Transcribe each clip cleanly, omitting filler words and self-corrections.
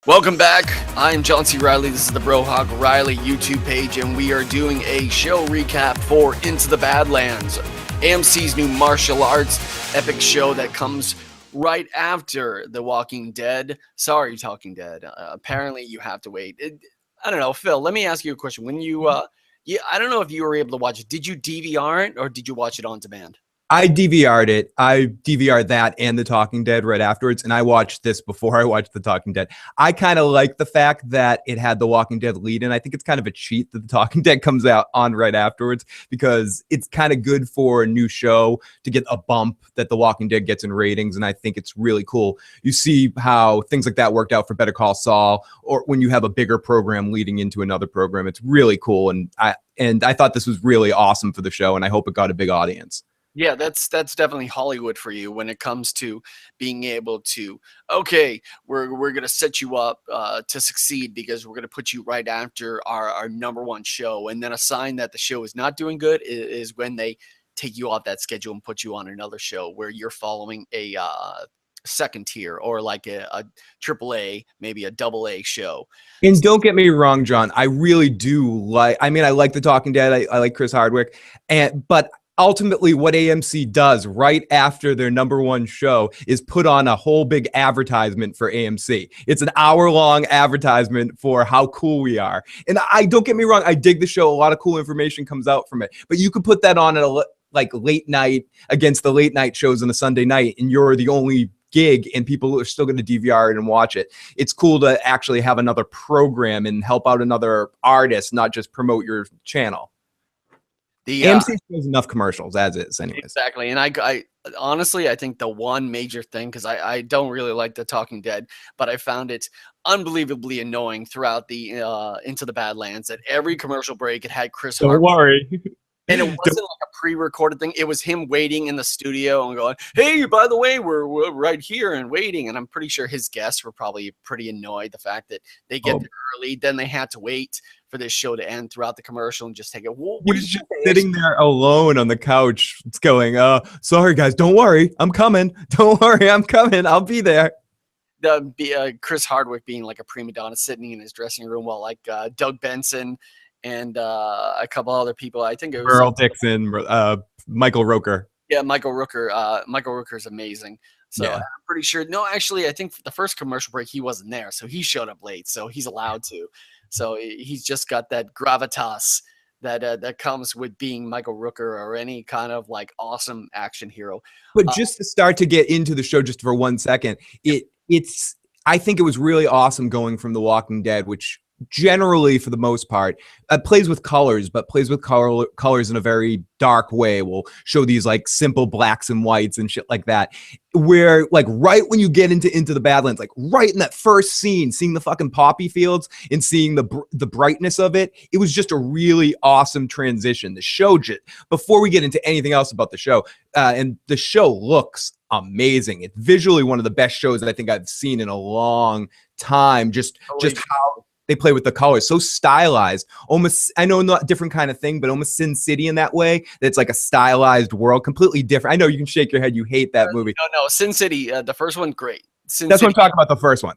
Welcome back. I'm John C. Riley. This is the BroHawkRiley YouTube page, and we are doing a show recap for Into the Badlands, AMC's new martial arts epic show that comes right after The Walking Dead. Sorry, Talking Dead. Apparently, you have to wait. I don't know, Phil. Let me ask you a question. When you, I don't know if you were able to watch it. Did you DVR it or did you watch it on demand? I DVR'd it. I DVR'd that and The Talking Dead right afterwards, and I watched this before I watched The Talking Dead. I kind of like the fact that it had The Walking Dead lead in. I think it's kind of a cheat that The Talking Dead comes out on right afterwards because it's kind of good for a new show to get a bump that The Walking Dead gets in ratings, and I think it's really cool. You see how things like that worked out for Better Call Saul, or when you have a bigger program leading into another program. It's really cool, and I thought this was really awesome for the show, and I hope it got a big audience. Yeah, that's definitely Hollywood for you when it comes to being able to, okay, we're gonna set you up to succeed because we're gonna put you right after our number one show, and then a sign that the show is not doing good is when they take you off that schedule and put you on another show where you're following a second tier or like a triple A, maybe a double A show. And don't get me wrong, John, I really do like, I like The Talking Dead. I like Chris Hardwick, but ultimately what AMC does right after their number one show is put on a whole big advertisement for AMC. It's an hour-long advertisement for how cool we are. And I don't get me wrong, I dig the show. A lot of cool information comes out from it. But you could put that on at a late night against the late night shows on a Sunday night, and you're the only gig and people are still going to DVR it and watch it. It's cool to actually have another program and help out another artist, not just promote your channel. The AMC shows enough commercials as is, anyways. Exactly, and I honestly, I think the one major thing, because I don't really like The Talking Dead, but I found it unbelievably annoying throughout the Into the Badlands that every commercial break it had Chris Don't worry. And it wasn't like a pre-recorded thing. It was him waiting in the studio and going, hey, by the way, we're right here and waiting. And I'm pretty sure his guests were probably pretty annoyed the fact that they get there early. Then they had to wait for this show to end throughout the commercial and just take it. He was just sitting there alone on the couch. It's going, sorry, guys, don't worry. I'm coming. Don't worry. I'm coming. I'll be there. Chris Hardwick being like a prima donna sitting in his dressing room while like Doug Benson and a couple other people. I think it was Earl Dixon, Michael Rooker. Yeah, Michael Rooker. Michael Rooker is amazing. So yeah. I'm pretty sure. No, actually, I think the first commercial break he wasn't there, so he showed up late. So he's allowed to. So he's just got that gravitas that comes with being Michael Rooker or any kind of like awesome action hero. But just to start to get into the show, just for 1 second, I think it was really awesome going from The Walking Dead, which generally for the most part plays with colors, but plays with colors in a very dark way. We'll show these like simple blacks and whites and shit like that, where like right when you get into the Badlands, like right in that first scene, seeing the fucking poppy fields and seeing the brightness of it, it was just a really awesome transition. The show, just before we get into anything else about the show, and the show looks amazing. It's visually one of the best shows that I think I've seen in a long time. Just how they play with the colors, so stylized. Almost, I know not different kind of thing, but almost Sin City in that way. That's like a stylized world, completely different. I know you can shake your head. You hate that movie. No, Sin City. The first one, great. That's what I'm talking about. The first one.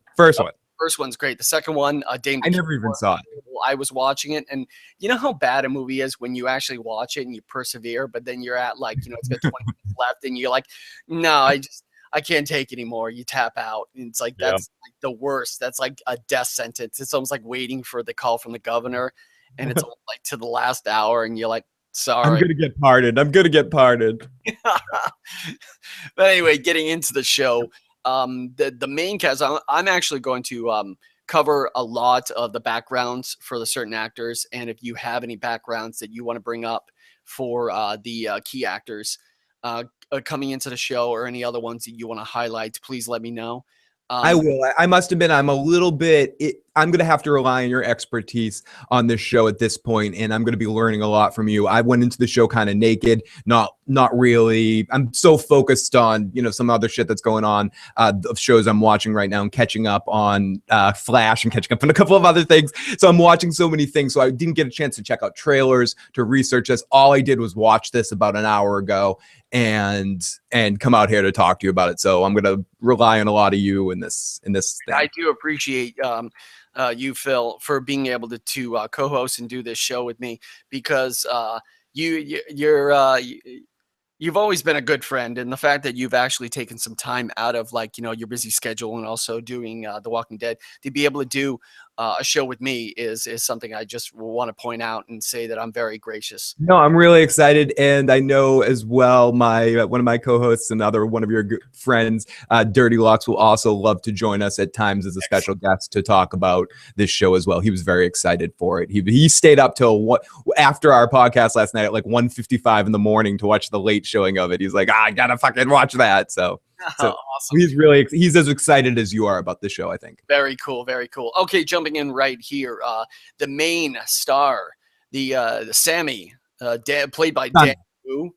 First one's great. The second one, Dame. I never even saw it. I was watching it, and you know how bad a movie is when you actually watch it and you persevere, but then you're at like, it's got 20 minutes left, and you're like, no, I can't take it anymore. You tap out. And it's like, that's like the worst. That's like a death sentence. It's almost like waiting for the call from the governor. And it's like to the last hour. And you're like, sorry. I'm going to get pardoned. But anyway, getting into the show, the main cast, I'm actually going to cover a lot of the backgrounds for the certain actors. And if you have any backgrounds that you want to bring up for the key actors, coming into the show, or any other ones that you want to highlight, please let me know. I will. I must admit, I'm a little bit I'm going to have to rely on your expertise on this show at this point, and I'm going to be learning a lot from you. I went into the show kind of naked, not really. I'm so focused on, you know, some other shit that's going on, of shows I'm watching right now and catching up on Flash and catching up on a couple of other things. So I'm watching so many things. So I didn't get a chance to check out trailers, to research this. All I did was watch this about an hour ago and come out here to talk to you about it. So I'm going to rely on a lot of you in this thing. I do appreciate you, Phil, for being able to co-host and do this show with me, because you've always been a good friend, and the fact that you've actually taken some time out of, like, you know, your busy schedule and also doing The Walking Dead to be able to do a show with me is something I just want to point out and say that I'm very gracious. No, I'm really excited, and I know as well my one of my co-hosts, another one of your friends, DIRTYLOCKZ, will also love to join us at times as a special guest to talk about this show as well. He was very excited for it. He stayed up till after our podcast last night at like 1:55 in the morning to watch the late showing of it. He's like, I gotta fucking watch that. So Awesome. He's as excited as you are about the show, I think. Very cool, very cool. Okay, jumping in right here, the main star, the Sammy, played by Dan Wu.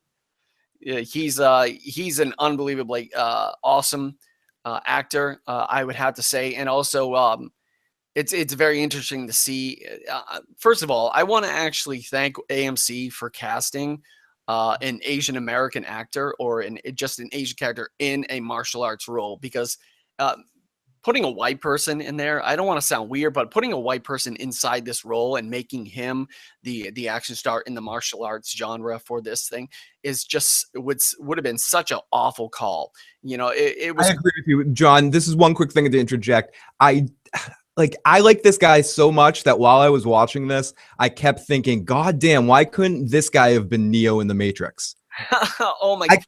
He's an unbelievably awesome actor, I would have to say, and also it's very interesting to see. First of all, I want to actually thank AMC for casting an Asian American actor, or just an Asian character in a martial arts role, because putting a white person in there, I don't want to sound weird, but putting a white person inside this role and making him the action star in the martial arts genre for this thing is just would have been such an awful call. You know, it was. I agree with you, John. This is one quick thing to interject. I like this guy so much that while I was watching this, I kept thinking, God damn, why couldn't this guy have been Neo in the Matrix? Oh my God.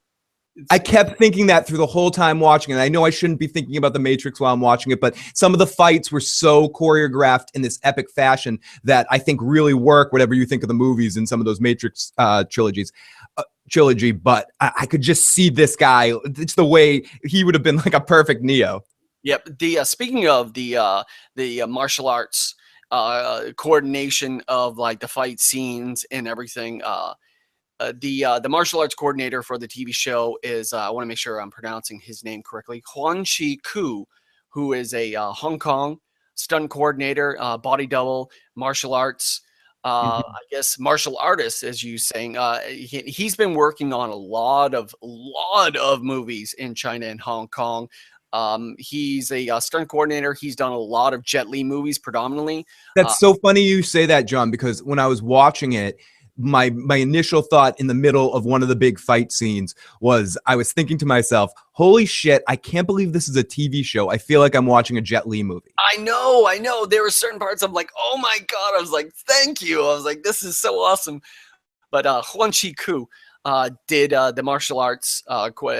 I kept thinking that through the whole time watching it. I know I shouldn't be thinking about the Matrix while I'm watching it, but some of the fights were so choreographed in this epic fashion that I think really work, whatever you think of the movies in some of those Matrix trilogy. But I could just see this guy. It's the way he would have been like a perfect Neo. Yep. Speaking of the martial arts coordination of like the fight scenes and everything, the martial arts coordinator for the TV show is I want to make sure I'm pronouncing his name correctly, Huan Chi Ku, who is a Hong Kong stunt coordinator, body double, martial arts. I guess martial artist, as you saying. He's been working on a lot of movies in China and Hong Kong. He's a stunt coordinator. He's done a lot of Jet Li movies predominantly. That's so funny you say that, John, because when I was watching it, my initial thought in the middle of one of the big fight scenes was I was thinking to myself, holy shit, I can't believe this is a TV show. I feel like I'm watching a Jet Li movie. I know. There were certain parts I'm like, oh my God. I was like, thank you. I was like, this is so awesome. But Huan Chi Ku did the martial arts.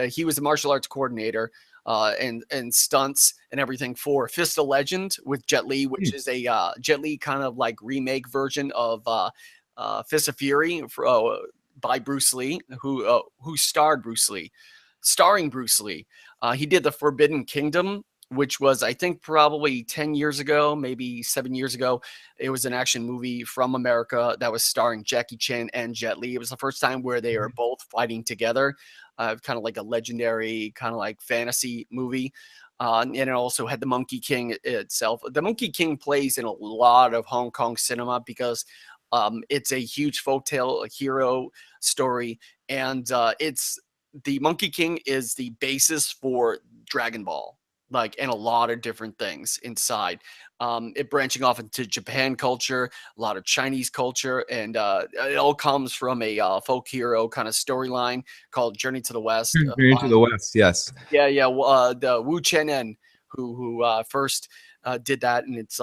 He was a martial arts coordinator and stunts and everything for Fist of Legend with Jet Li, which is a Jet Li kind of like remake version of Fist of Fury by Bruce Lee, who starring Bruce Lee. He did the Forbidden Kingdom, which was, I think, probably 10 years ago, maybe 7 years ago. It was an action movie from America that was starring Jackie Chan and Jet Li. It was the first time where they are both fighting together, kind of like a legendary, kind of like fantasy movie. And it also had the Monkey King itself. The Monkey King plays in a lot of Hong Kong cinema because it's a huge folktale hero story, and the Monkey King is the basis for Dragon Ball, like, and a lot of different things inside. It branching off into Japan culture, a lot of Chinese culture, and it all comes from a folk hero kind of storyline called Journey to the West. Journey to the West, yes. Yeah. The Wu Chen-en who first did that, and it's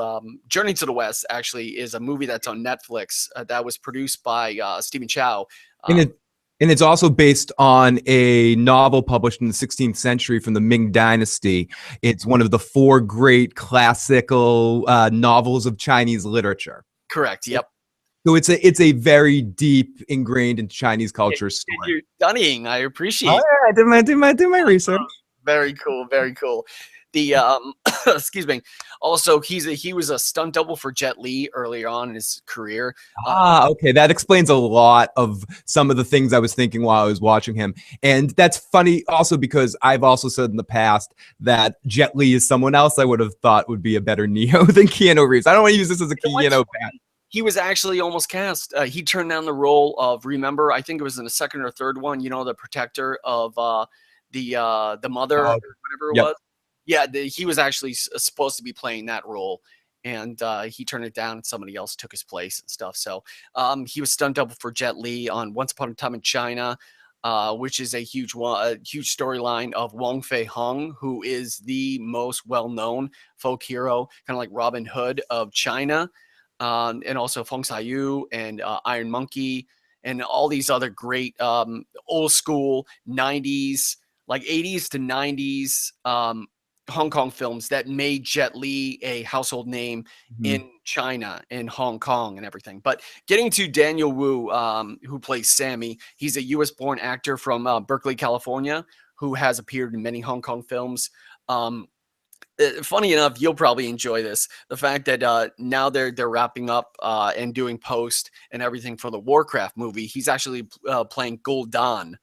Journey to the West actually is a movie that's on Netflix that was produced by Stephen Chow. And it's also based on a novel published in the 16th century from the Ming Dynasty. It's one of the 4 great classical novels of Chinese literature. Correct. Yep. So it's a very deep, ingrained in Chinese culture story. You're studying. I appreciate. Oh, yeah, I did my research. Very cool. Very cool. The excuse me. Also, he was a stunt double for Jet Li earlier on in his career. Okay, that explains a lot of some of the things I was thinking while I was watching him. And that's funny also because I've also said in the past that Jet Li is someone else I would have thought would be a better Neo than Keanu Reeves. I don't want to use this as a Keanu bat. He was actually almost cast. He turned down the role of, remember, I think it was in the second or third one, you know, the protector of the mother or whatever it was. Yeah, he was actually supposed to be playing that role, and he turned it down and somebody else took his place and stuff. So he was stunt double for Jet Li on Once Upon a Time in China, which is a huge storyline of Wong Fei Hung, who is the most well-known folk hero, kind of like Robin Hood of China. And also Feng Xiaoyu and Iron Monkey and all these other great old school 90s, like 80s to 90s Hong Kong films that made Jet Li a household name in China and Hong Kong and everything. But getting to Daniel Wu, who plays Sammy, he's a U.S.-born actor from Berkeley, California, who has appeared in many Hong Kong films. Funny enough, you'll probably enjoy this. The fact that now they're wrapping up and doing post and everything for the Warcraft movie. He's actually playing Gul'dan.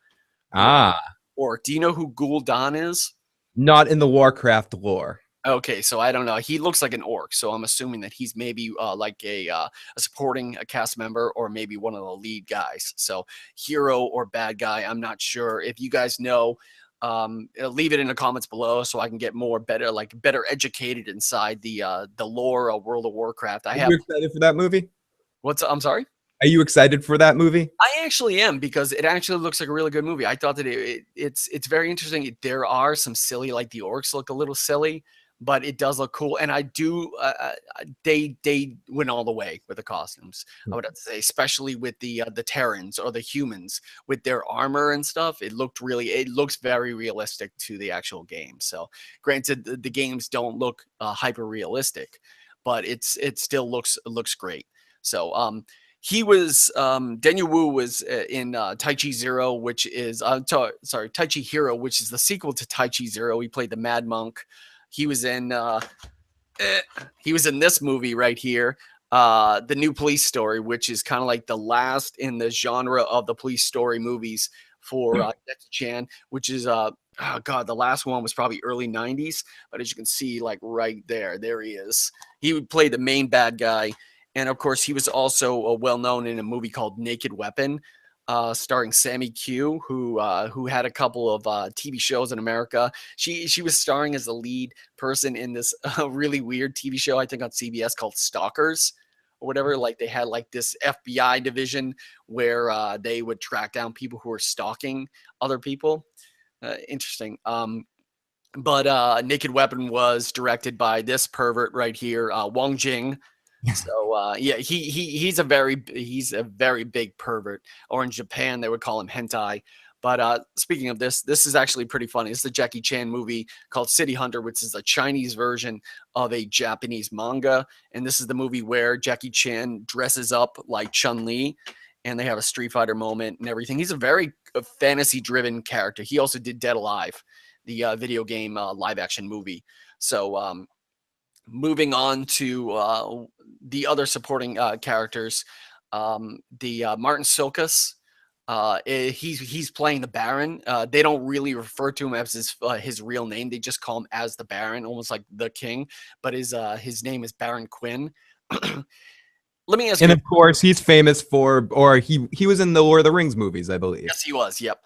Or do you know who Gul'dan is? Not in the Warcraft lore. Okay, so I don't know. He looks like an orc, so I'm assuming that he's maybe like a supporting cast member or maybe one of the lead guys. So hero or bad guy, I'm not sure. If you guys know, leave it in the comments below so I can get better educated inside the lore of World of Warcraft. Are you excited for that movie? I'm sorry? Are you excited for that movie? I actually am, because it actually looks like a really good movie. I thought that it's very interesting. There are some silly, like the orcs look a little silly, but it does look cool. And I do, they went all the way with the costumes. I would have to say, especially with the Terrans or the humans with their armor and stuff. It looks very realistic to the actual game. So granted, the games don't look hyper realistic, but it still looks great. So he was Daniel Wu was in Tai Chi Zero, which is Tai Chi Hero, which is the sequel to Tai Chi Zero. He played the Mad Monk. He was in this movie right here, The New Police Story, which is kind of like the last in the genre of the police story movies for Jackie Chan, which is the last one was probably early 90s. But as you can see, like right there he is. He would play the main bad guy. And of course, he was also well known in a movie called Naked Weapon, starring Sammy Q, who had a couple of TV shows in America. She was starring as the lead person in this really weird TV show, I think on CBS, called Stalkers or whatever. Like they had like this FBI division where they would track down people who were stalking other people. Interesting. But Naked Weapon was directed by this pervert right here, Wong Jing. So yeah, he's a very big pervert, or in Japan they would call him hentai. But speaking of this is actually pretty funny. It's the Jackie Chan movie called City Hunter, which is a Chinese version of a Japanese manga. And this is the movie where Jackie Chan dresses up like Chun-Li and they have a Street Fighter moment and everything. He's a very fantasy-driven character. He also did Dead Alive, the video game live-action movie. So moving on to the other supporting characters, the Martin Silkus, he's playing the Baron. They don't really refer to him as his real name. They just call him as the Baron, almost like the King. But his name is Baron Quinn. Let me ask you. And of course, he's famous for, or he was in the Lord of the Rings movies, I believe. Yes, he was. Yep.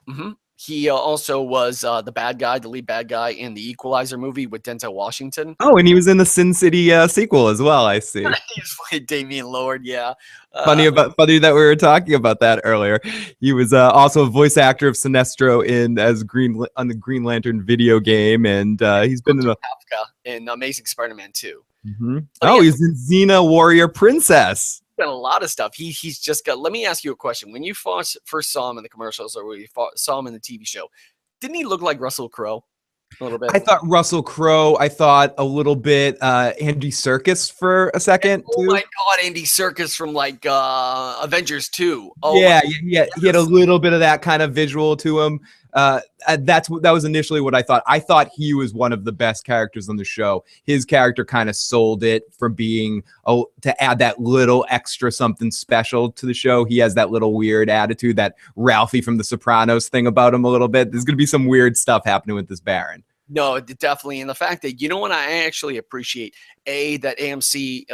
He also was the lead bad guy in the Equalizer movie with Denzel Washington. Oh, and he was in the Sin City sequel as well, I see. He played Damian Lord, yeah. Funny that we were talking about that earlier. He was also a voice actor of Sinestro on the Green Lantern video game, and he's been in Kafka in Amazing Spider-Man 2. He's in Xena Warrior Princess. Done a lot of stuff. He's just got. Let me ask you a question. When you first saw him in the commercials, or when you saw him in the TV show, didn't he look like Russell Crowe a little bit? I thought Russell Crowe. I thought a little bit Andy Serkis for a second. Oh my God, Andy Serkis from like Avengers 2. Oh yeah, he had a little bit of that kind of visual to him. That was initially what I thought. I thought he was one of the best characters on the show. His character kind of sold it for being to add that little extra something special to the show. He has that little weird attitude, that Ralphie from The Sopranos thing about him a little bit. There's going to be some weird stuff happening with this Baron. No, definitely. And the fact that, you know what, I actually appreciate, that AMC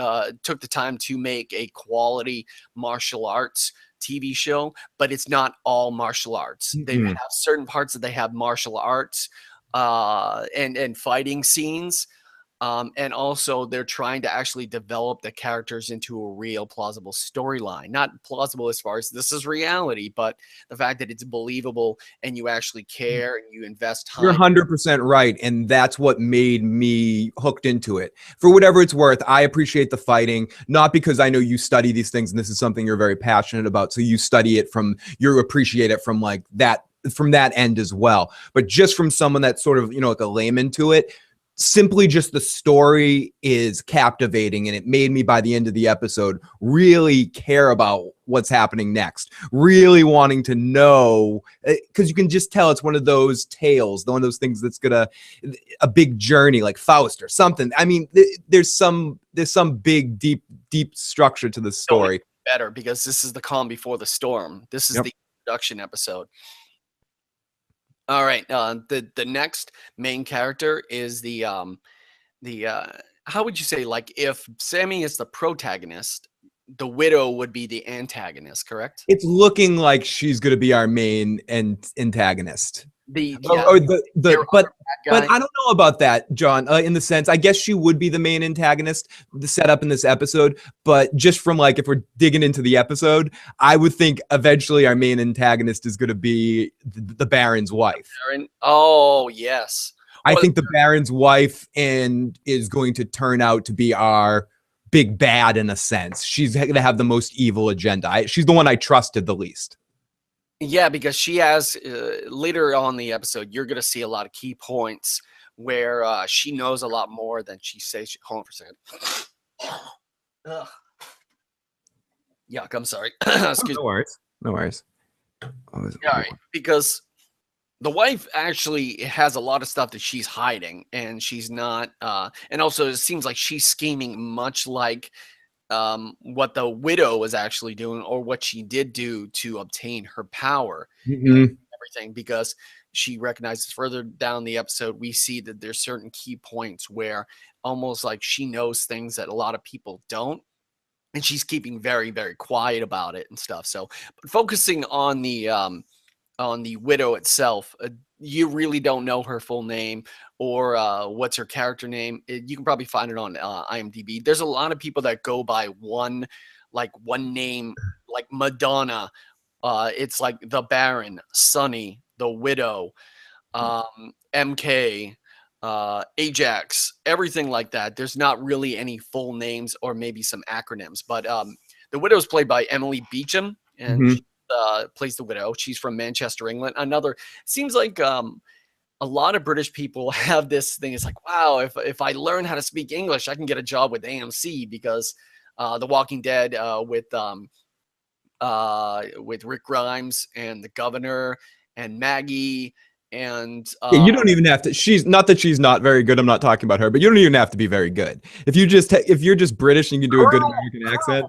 took the time to make a quality martial arts TV show, but it's not all martial arts. They have certain parts that they have martial arts and fighting scenes. And also they're trying to actually develop the characters into a real plausible storyline. Not plausible as far as this is reality, but the fact that it's believable and you actually care and you invest time. You're 100% right. And that's what made me hooked into it. For whatever it's worth, I appreciate the fighting, not because I know you study these things and this is something you're very passionate about. So you study it you appreciate it from like that, from that end as well. But just from someone that's sort of, like a layman to it, simply just the story is captivating, and it made me, by the end of the episode, really care about what's happening next, really wanting to know, because you can just tell it's one of those tales, one of those things that's a big journey, like Faust or something. I mean, there's some big deep structure to the story. Better, because this is the calm before the storm. This is the introduction episode. All right. The next main character is the how would you say, like, if Sammy is the protagonist, the widow would be the antagonist, correct? It's looking like she's going to be our main antagonist. But I don't know about that, John, in the sense, I guess she would be the main antagonist, the setup in this episode, but just from like, if we're digging into the episode, I would think eventually our main antagonist is going to be the Baron's wife. Oh, yes. I think the Baron's wife is going to turn out to be our big bad in a sense. She's going to have the most evil agenda. She's the one I trusted the least. Yeah, because she has, later on in the episode, you're going to see a lot of key points where she knows a lot more than she says. Hold on for a second. Ugh. Yuck, I'm sorry. Excuse me. No worries. All right, because the wife actually has a lot of stuff that she's hiding, and she's not, and also it seems like she's scheming much like what the widow was actually doing, or what she did do to obtain her power and everything, because she recognizes further down the episode, we see that there's certain key points where almost like she knows things that a lot of people don't, and she's keeping very, very quiet about it and stuff. So, but focusing on the widow itself, you really don't know her full name or what's her character name. You can probably find it on IMDb. There's a lot of people that go by one name, like Madonna. It's like the Baron, Sunny, the widow, MK, Ajax, everything like that. There's not really any full names or maybe some acronyms. But the widow is played by Emily Beecham, and she plays the widow. She's from Manchester, England. Seems like a lot of British people have this thing. It's like, wow, if I learn how to speak English, I can get a job with AMC, because The Walking Dead with Rick Grimes and the governor and Maggie and you don't even have to. She's not that she's not very good. I'm not talking about her, but you don't even have to be very good. If you're just British and you can do a good American accent.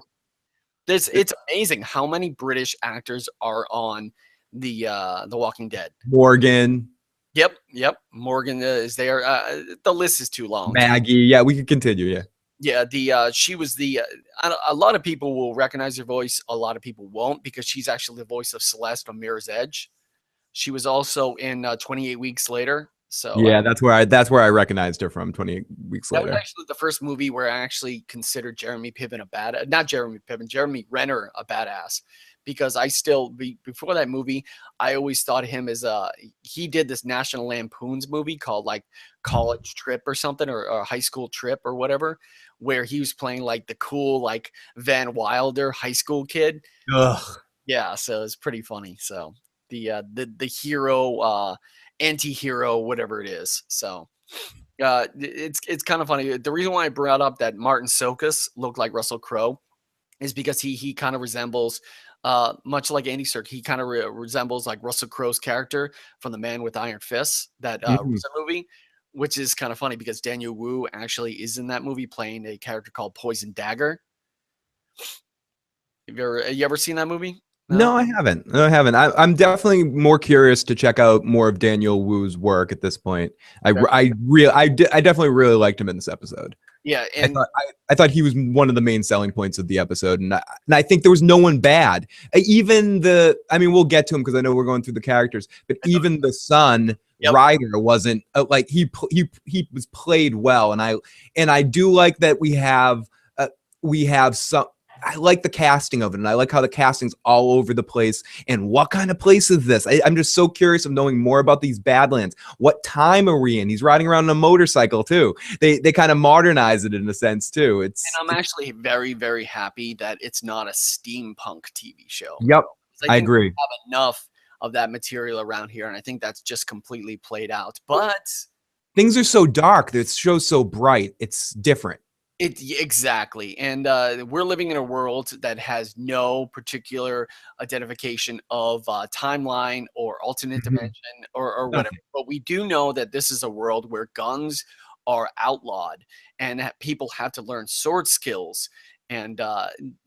It's amazing how many British actors are on the Walking Dead. Morgan. Yep. Morgan is there. The list is too long. Maggie. Yeah, we could continue. Yeah. She was a lot of people will recognize her voice. A lot of people won't, because she's actually the voice of Celeste on Mirror's Edge. She was also in 28 Weeks Later. So yeah, that's where I recognized her from. 28 Weeks Later. That was actually the first movie where I actually considered Jeremy Renner a badass, because before that movie, I always thought him as he did this National Lampoon's movie called like College Trip or something, or High School Trip or whatever, where he was playing like the cool like Van Wilder high school kid. Ugh. Yeah, so it's pretty funny. So the hero, anti-hero, whatever it is. So it's kind of funny. The reason why I brought up that Martin Sokus looked like Russell Crowe is because he kind of resembles much like Andy Serkis, he kind of resembles like Russell Crowe's character from The Man with Iron Fists, that Mhm. recent movie, which is kind of funny because Daniel Wu actually is in that movie playing a character called Poison Dagger. You ever seen that movie? No, No? I haven't. No, I haven't. I'm definitely more curious to check out more of Daniel Wu's work at this point. Fair. I definitely really liked him in this episode. Yeah, I and thought I thought he was one of the main selling points of the episode, and I think there was no one bad. Even I mean, we'll get to him because I know we're going through the characters, but even the son Yep. Ryder wasn't like he was played well, and I do like that we have some. I like the casting of it, and I like how the casting's all over the place. And what kind of place is this? I'm just so curious of knowing more about these Badlands. What time are we in? He's riding around on a motorcycle too. They kind of modernize it in a sense too. and I'm actually very, very happy that it's not a steampunk TV show. Yep, 'Cause I think we agree. have enough of that material around here, and I think that's just completely played out. But Things are so dark. This show's so bright. It's different. exactly, and we're living in a world that has no particular identification of timeline or alternate Mhm. dimension or whatever. Nothing. But we do know that this is a world where guns are outlawed, and that people have to learn sword skills, and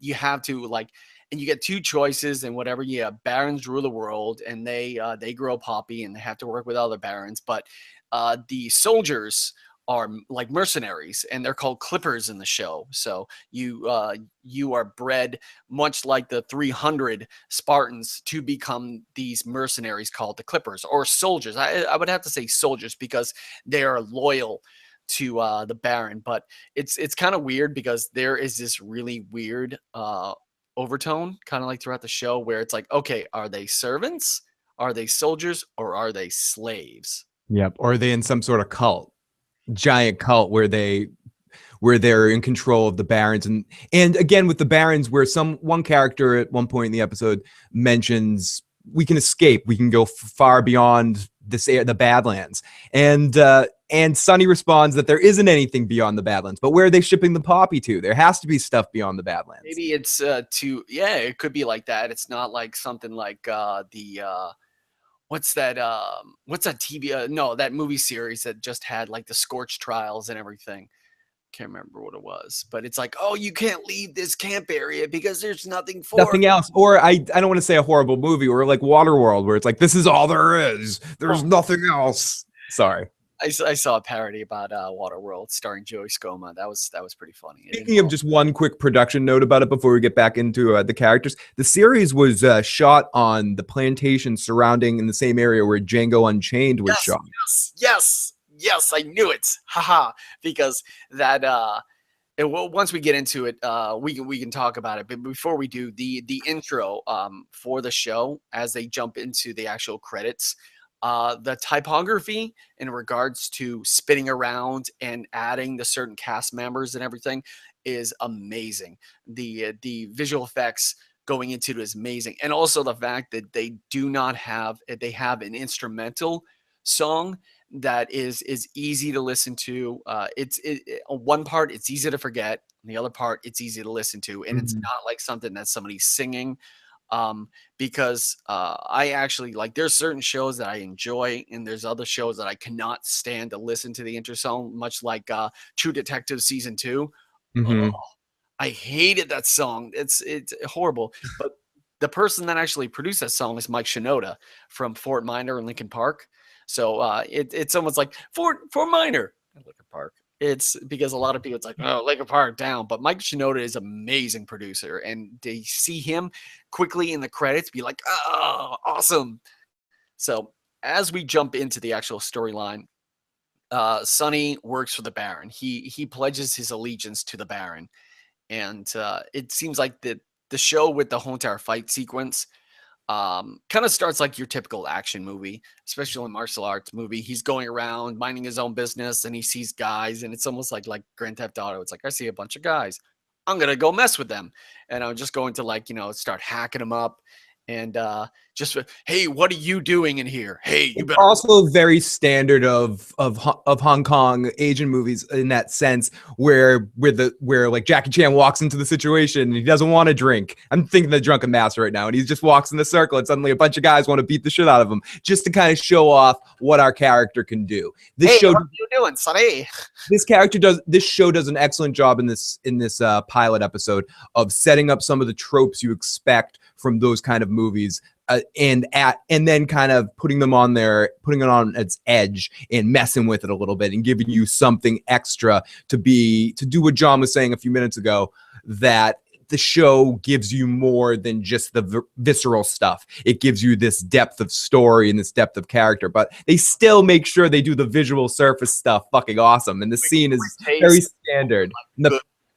you have to like. And you get two choices, and whatever. Yeah, barons rule the world, and they grow poppy, and they have to work with other barons. But the soldiers are like mercenaries, and they're called clippers in the show. So you are bred much like the 300 Spartans to become these mercenaries called the clippers or soldiers. I would have to say soldiers because they are loyal to the baron. But it's kind of weird because there is this really weird overtone kind of like throughout the show where it's like, okay, are they servants, are they soldiers, or are they slaves? Yep. Or are they in some sort of cult, giant cult where they're in control of the barons, and again with the barons where one character at one point in the episode mentions we can escape, we can go far beyond the Badlands, and Sonny responds that there isn't anything beyond the Badlands, but where are they shipping the poppy to? There has to be stuff beyond the Badlands. Maybe it's yeah, it could be like that. It's not like something like the what's that TV no, that movie series that just had like the Scorch trials and everything. Can't remember what it was, but it's like, oh, you can't leave this camp area because there's nothing for Nothing else. Or I don't want to say a horrible movie, or like Waterworld, where it's like this is all there is. There's nothing else. Sorry. I saw a parody about Waterworld starring Joey Scoma. That was pretty funny. Speaking of just one quick production note about it before we get back into the characters, the series was shot on the plantation surrounding in the same area where Django Unchained was shot. Yes, I knew it. Haha, because that once we get into it, we can talk about it. But before we do, the intro for the show as they jump into the actual credits, the typography in regards to spinning around and adding the certain cast members and everything is amazing. The visual effects going into it is amazing, and also the fact that they have an instrumental song that is easy to listen to. One part it's easy to forget, and the other part it's easy to listen to, and it's not like something that somebody's singing. Because I actually like there's certain shows that I enjoy, and there's other shows that I cannot stand to listen to the intro song, much like True Detective season 2. Oh, I hated that song. It's horrible. But the person that actually produced that song is Mike Shinoda from Fort Minor and Lincoln Park. So it's almost like Fort Minor and Lincoln Park. It's because a lot of people it's like, oh, Lincoln Park down. But Mike Shinoda is an amazing producer, and they see him quickly in the credits be like, oh, awesome. So as we jump into the actual storyline, Sonny works for the Baron. He pledges his allegiance to the Baron, and it seems like the show with the whole entire fight sequence kind of starts like your typical action movie, especially a martial arts movie. He's going around minding his own business, and he sees guys, and it's almost like Grand Theft Auto. It's like, I see a bunch of guys, I'm gonna go mess with them, and I'm just going to start hacking them up. and just hey, what are you doing in here? Hey, you It's better. also very standard of Hong Kong Asian movies in that sense, where like Jackie Chan walks into the situation and he doesn't want to drink. I'm thinking the Drunken Master right now, and he just walks in the circle, and suddenly a bunch of guys want to beat the shit out of him just to kind of show off what our character can do. This Hey, show, what are you doing, Sonny? this show does an excellent job in this pilot episode of setting up some of the tropes you expect from those kind of movies, and then kind of putting it on its edge and messing with it a little bit and giving you something extra to do what John was saying a few minutes ago, that the show gives you more than just the visceral stuff. It gives you this depth of story and this depth of character, but they still make sure they do the visual surface stuff fucking awesome. And the scene is very standard.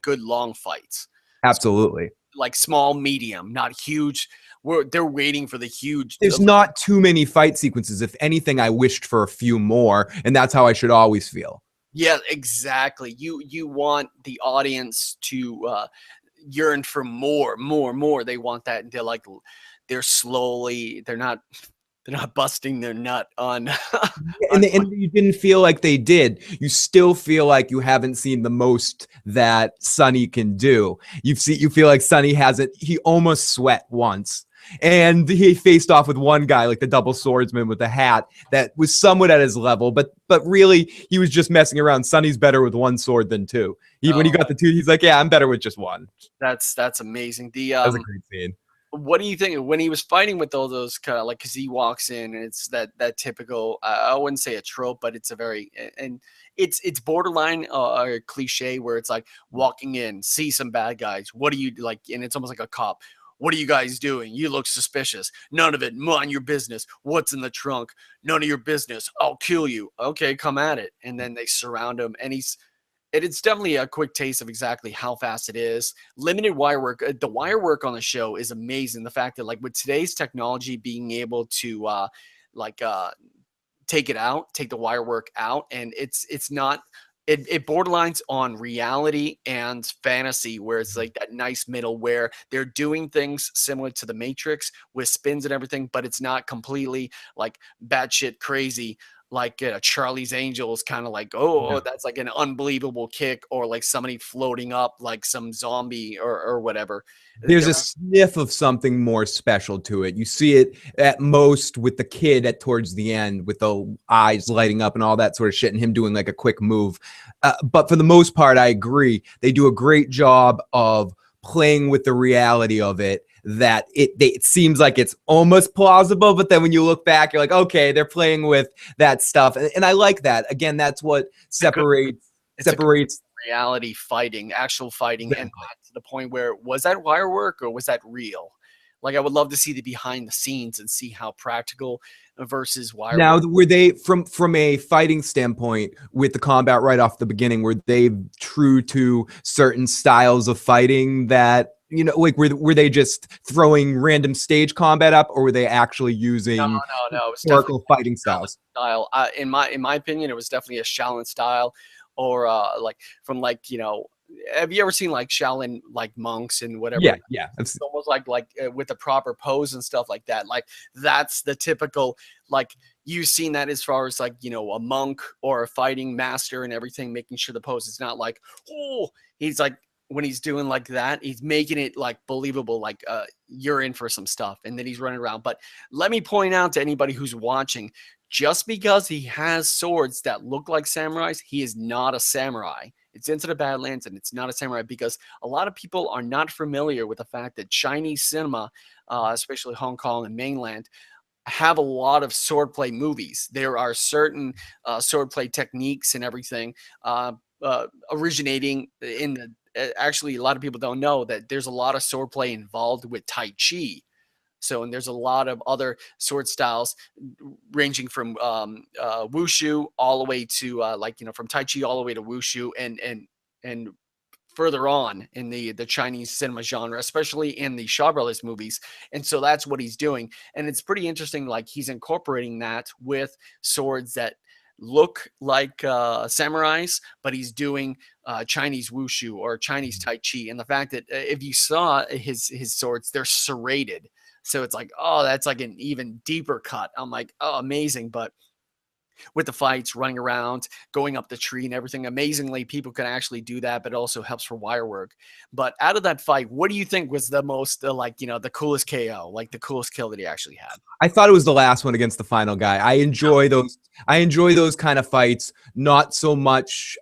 Good long fights. Absolutely. Like small, medium, not huge. They're waiting for the huge. There's not too many fight sequences. If anything, I wished for a few more, and that's how I should always feel. Yeah, exactly. You want the audience to yearn for more. They want that, and they're not busting their nut on. And you didn't feel like they did. You still feel like you haven't seen the most that Sonny can do. You feel like Sonny hasn't. He almost sweat once, and he faced off with one guy, like the double swordsman with the hat, that was somewhat at his level, but really he was just messing around. Sonny's better with one sword than two. When he got the two, he's like, yeah, I'm better with just one. That's amazing. That was a great scene. What do you think when he was fighting with all those kind of like, because he walks in and it's that typical, I wouldn't say a trope, but it's a very, and it's borderline a cliche where it's like walking in, see some bad guys. What do you like? And it's almost like a cop. What are you guys doing? You look suspicious. None of it. Mind your business. What's in the trunk? None of your business. I'll kill you. Okay, come at it. And then they surround him, and it's definitely a quick taste of exactly how fast it is. Limited wire work. The wire work on the show is amazing. The fact that like with today's technology, being able to take the wire work out, and it's not. It borderlines on reality and fantasy, where it's like that nice middle where they're doing things similar to the Matrix with spins and everything, but it's not completely like batshit crazy. Like Charlie's Angels, kind of like, that's like an unbelievable kick, or like somebody floating up like some zombie or whatever. There's a sniff of something more special to it. You see it at most with the kid towards the end with the eyes lighting up and all that sort of shit, and him doing like a quick move. But for the most part, I agree. They do a great job of playing with the reality of it, that it seems like it's almost plausible, but then when you look back, you're like, okay, they're playing with that stuff. And I like that. Again, that's what separates reality fighting, actual fighting, and to the point where, was that wire work or was that real? Like, I would love to see the behind the scenes and see how practical versus wire work. Now, were they from a fighting standpoint with the combat right off the beginning, were they true to certain styles of fighting that, you know, like were they just throwing random stage combat up, or were they actually using no, historical fighting styles? In my opinion, it was definitely a Shaolin style, or like from like, you know, have you ever seen like Shaolin like monks and whatever? Yeah. It's almost like with the proper pose and stuff like that. Like that's the typical, like you've seen that as far as like, you know, a monk or a fighting master and everything, making sure the pose is not like, oh, he's like, when he's doing like that, he's making it like believable, like you're in for some stuff, and then he's running around. But let me point out to anybody who's watching, just because he has swords that look like samurais, he is not a samurai. It's Into the Badlands, and it's not a samurai, because a lot of people are not familiar with the fact that Chinese cinema, especially Hong Kong and mainland, have a lot of swordplay movies. There are certain swordplay techniques and everything originating in the. Actually, a lot of people don't know that there's a lot of swordplay involved with Tai Chi. So, and there's a lot of other sword styles ranging from wushu all the way to like, you know, from Tai Chi all the way to wushu and further on in the Chinese cinema genre, especially in the Shaw Brothers movies. And so that's what he's doing. And it's pretty interesting. Like he's incorporating that with swords that look like samurais, but he's doing Chinese wushu or Chinese Tai Chi. And the fact that if you saw his swords, they're serrated. So it's like, oh, that's like an even deeper cut. I'm like, oh, amazing. But with the fights, running around, going up the tree and everything, amazingly, people can actually do that, but it also helps for wire work. But out of that fight, what do you think was the most, like, the coolest KO, like the coolest kill that he actually had? I thought it was the last one against the final guy. I enjoy those. I enjoy those kind of fights. Not so much.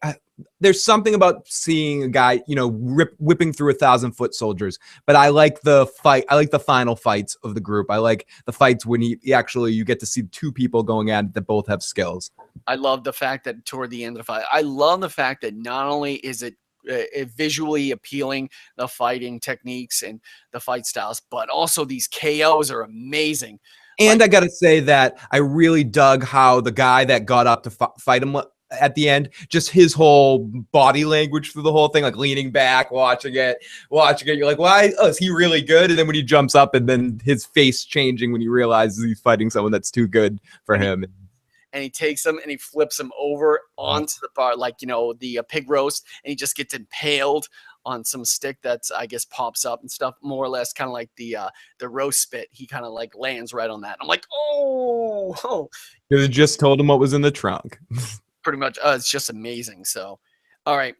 There's something about seeing a guy, whipping through 1,000-foot soldiers. But I like the fight. I like the final fights of the group. I like the fights when you get to see two people going at it that both have skills. I love the fact that toward the end of the fight, I love the fact that not only is it visually appealing, the fighting techniques and the fight styles, but also these KOs are amazing. And I got to say that I really dug how the guy that got up to fight him at the end, just his whole body language through the whole thing, like leaning back, watching it. You're like, why? Oh, is he really good? And then when he jumps up and then his face changing when he realizes he's fighting someone that's too good for him. And he takes him and he flips him over onto the bar, like, the pig roast, and he just gets impaled on some stick that's, I guess, pops up and stuff, more or less, kind of like the roast spit. He kind of like lands right on that. I'm like, oh. You just told him what was in the trunk. Pretty much. It's just amazing. So, all right.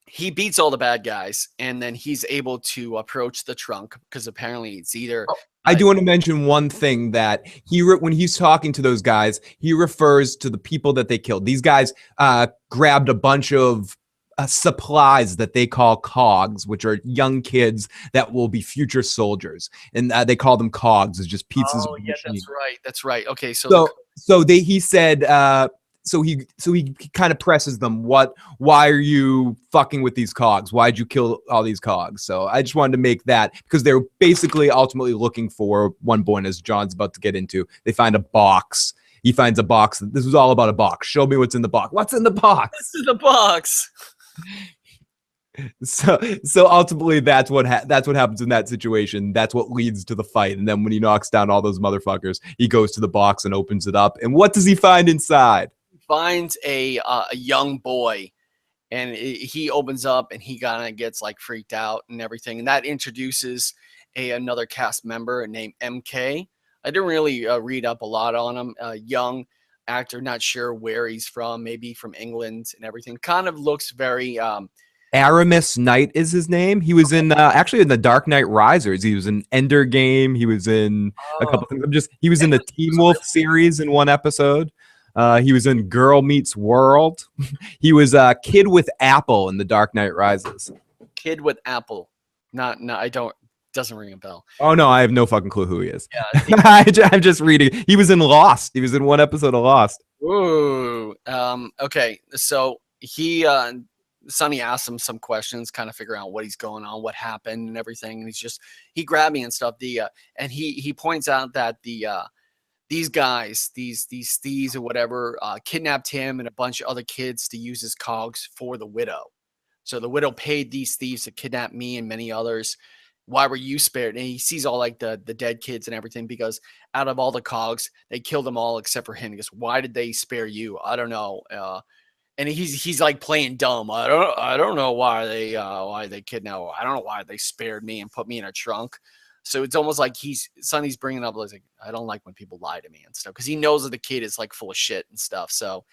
He beats all the bad guys, and then he's able to approach the trunk because apparently it's either. I do want to mention one thing that when he's talking to those guys, he refers to the people that they killed. These guys grabbed a bunch of supplies that they call cogs, which are young kids that will be future soldiers, and they call them cogs. It's just pieces. Oh, yeah, that's right. Okay, he said. So he kind of presses them. Why are you fucking with these cogs? Why'd you kill all these cogs? So I just wanted to make that because they're basically ultimately looking for one point, as John's about to get into. They find a box. He finds a box. This was all about a box. Show me what's in the box. What's in the box? This is the box. So ultimately that's what happens in that situation. That's what leads to the fight. And then when he knocks down all those motherfuckers, he goes to the box and opens it up. And what does he find inside? Finds a young boy, and he opens up and he kind of gets like freaked out and everything, and that introduces another cast member named MK. I didn't really read up a lot on him. Young actor, not sure where he's from, maybe from England and everything. Kind of looks very Aramis Knight is his name. He was in actually in the Dark Knight Risers. He was in Ender Game. He was in a couple things. He was in the Teen Wolf series in one episode. He was in Girl Meets World. He was a Kid with Apple in The Dark Knight Rises. Kid with Apple. I don't. Doesn't ring a bell. Oh no, I have no fucking clue who he is. Yeah, I'm just reading. He was in Lost. He was in one episode of Lost. Ooh. Okay. So Sonny asked him some questions, kind of figure out what he's going on, what happened, and everything. And he grabbed me and stuff. And he points out that these guys, these thieves or whatever, kidnapped him and a bunch of other kids to use as cogs for the widow. So the widow paid these thieves to kidnap me and many others. Why were you spared? And he sees all like the dead kids and everything, because out of all the cogs, they killed them all except for him. He goes, why did they spare you? I don't know. And he's like playing dumb. I don't know why they kidnapped. I don't know why they spared me and put me in a trunk. So it's almost like Sonny's bringing up like, I don't like when people lie to me and stuff, because he knows that the kid is like full of shit and stuff. So,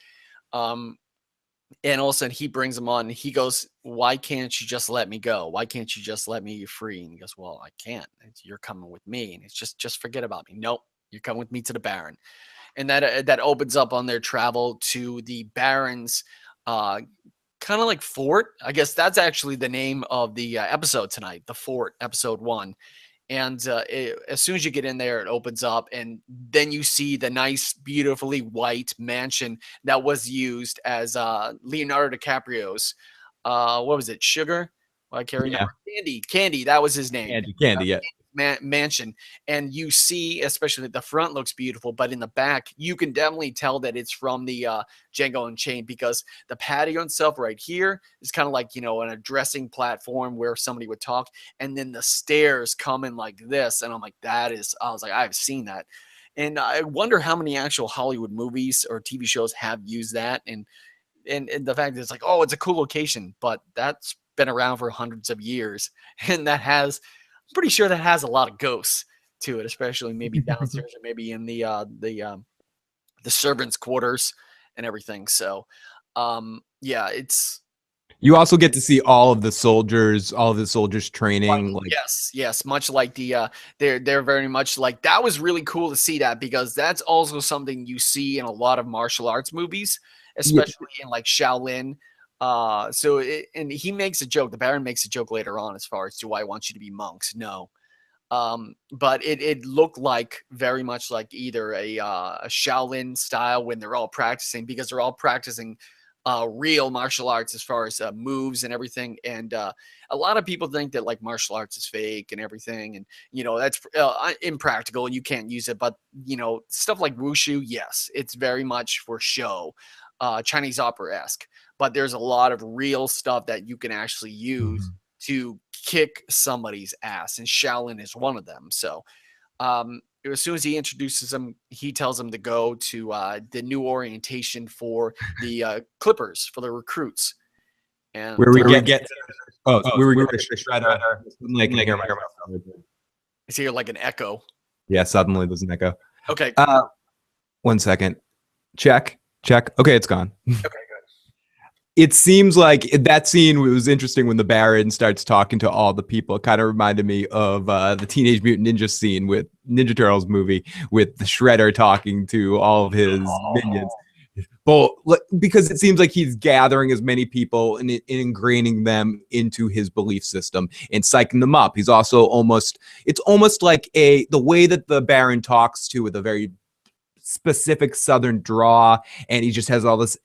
and all of a sudden he brings him on and he goes, why can't you just let me go? Why can't you just let me free? And he goes, well, I can't. You're coming with me. And it's just forget about me. Nope. You're coming with me to the Baron. And that opens up on their travel to the Baron's kind of like fort. I guess that's actually the name of the episode tonight, the Fort, episode 1. And as soon as you get in there, it opens up, and then you see the nice, beautifully white mansion that was used as Leonardo DiCaprio's, what was it, Sugar? Well, I can't remember. Candy, that was his name. Candy, yeah. Mansion. And you see, especially the front looks beautiful, but in the back, you can definitely tell that it's from the Django Unchained, because the patio itself right here is kind of like, an addressing platform where somebody would talk, and then the stairs come in like this, and I'm like, I was like, I've seen that. And I wonder how many actual Hollywood movies or TV shows have used that, and the fact that it's like, oh, it's a cool location, but that's been around for hundreds of years, and pretty sure that has a lot of ghosts. to it, especially maybe downstairs or maybe in the servants' quarters and everything. So, yeah, it's You also get to see all of the soldiers training. Like, yes, much like they're very much like that. Was really cool to see that, because that's also something you see in a lot of martial arts movies, especially in like Shaolin. And he makes a joke. The Baron makes a joke later on as far as, do I want you to be monks? No. But it looked like very much like either a Shaolin style when they're all practicing, because they're all practicing real martial arts as far as moves and everything. And a lot of people think that like martial arts is fake and everything, and that's impractical and you can't use it. But stuff like wushu, yes, it's very much for show, Chinese opera-esque. But there's a lot of real stuff that you can actually use to kick somebody's ass, and Shaolin is one of them. So as soon as he introduces them, he tells them to go to the new orientation for the Clippers, for the recruits. And where we get Shredder. Is here like an echo? Yeah, suddenly there's an echo. Okay. 1 second. Check. Okay, it's gone. Okay, good. It seems like that scene was interesting when the Baron starts talking to all the people. It kind of reminded me of the Teenage Mutant Ninja scene with Ninja Turtles movie, with the Shredder talking to all of his minions. But because it seems like he's gathering as many people and ingraining them into his belief system and psyching them up. He's also it's almost like the way that the Baron talks to, with a very specific Southern draw, and he just has all this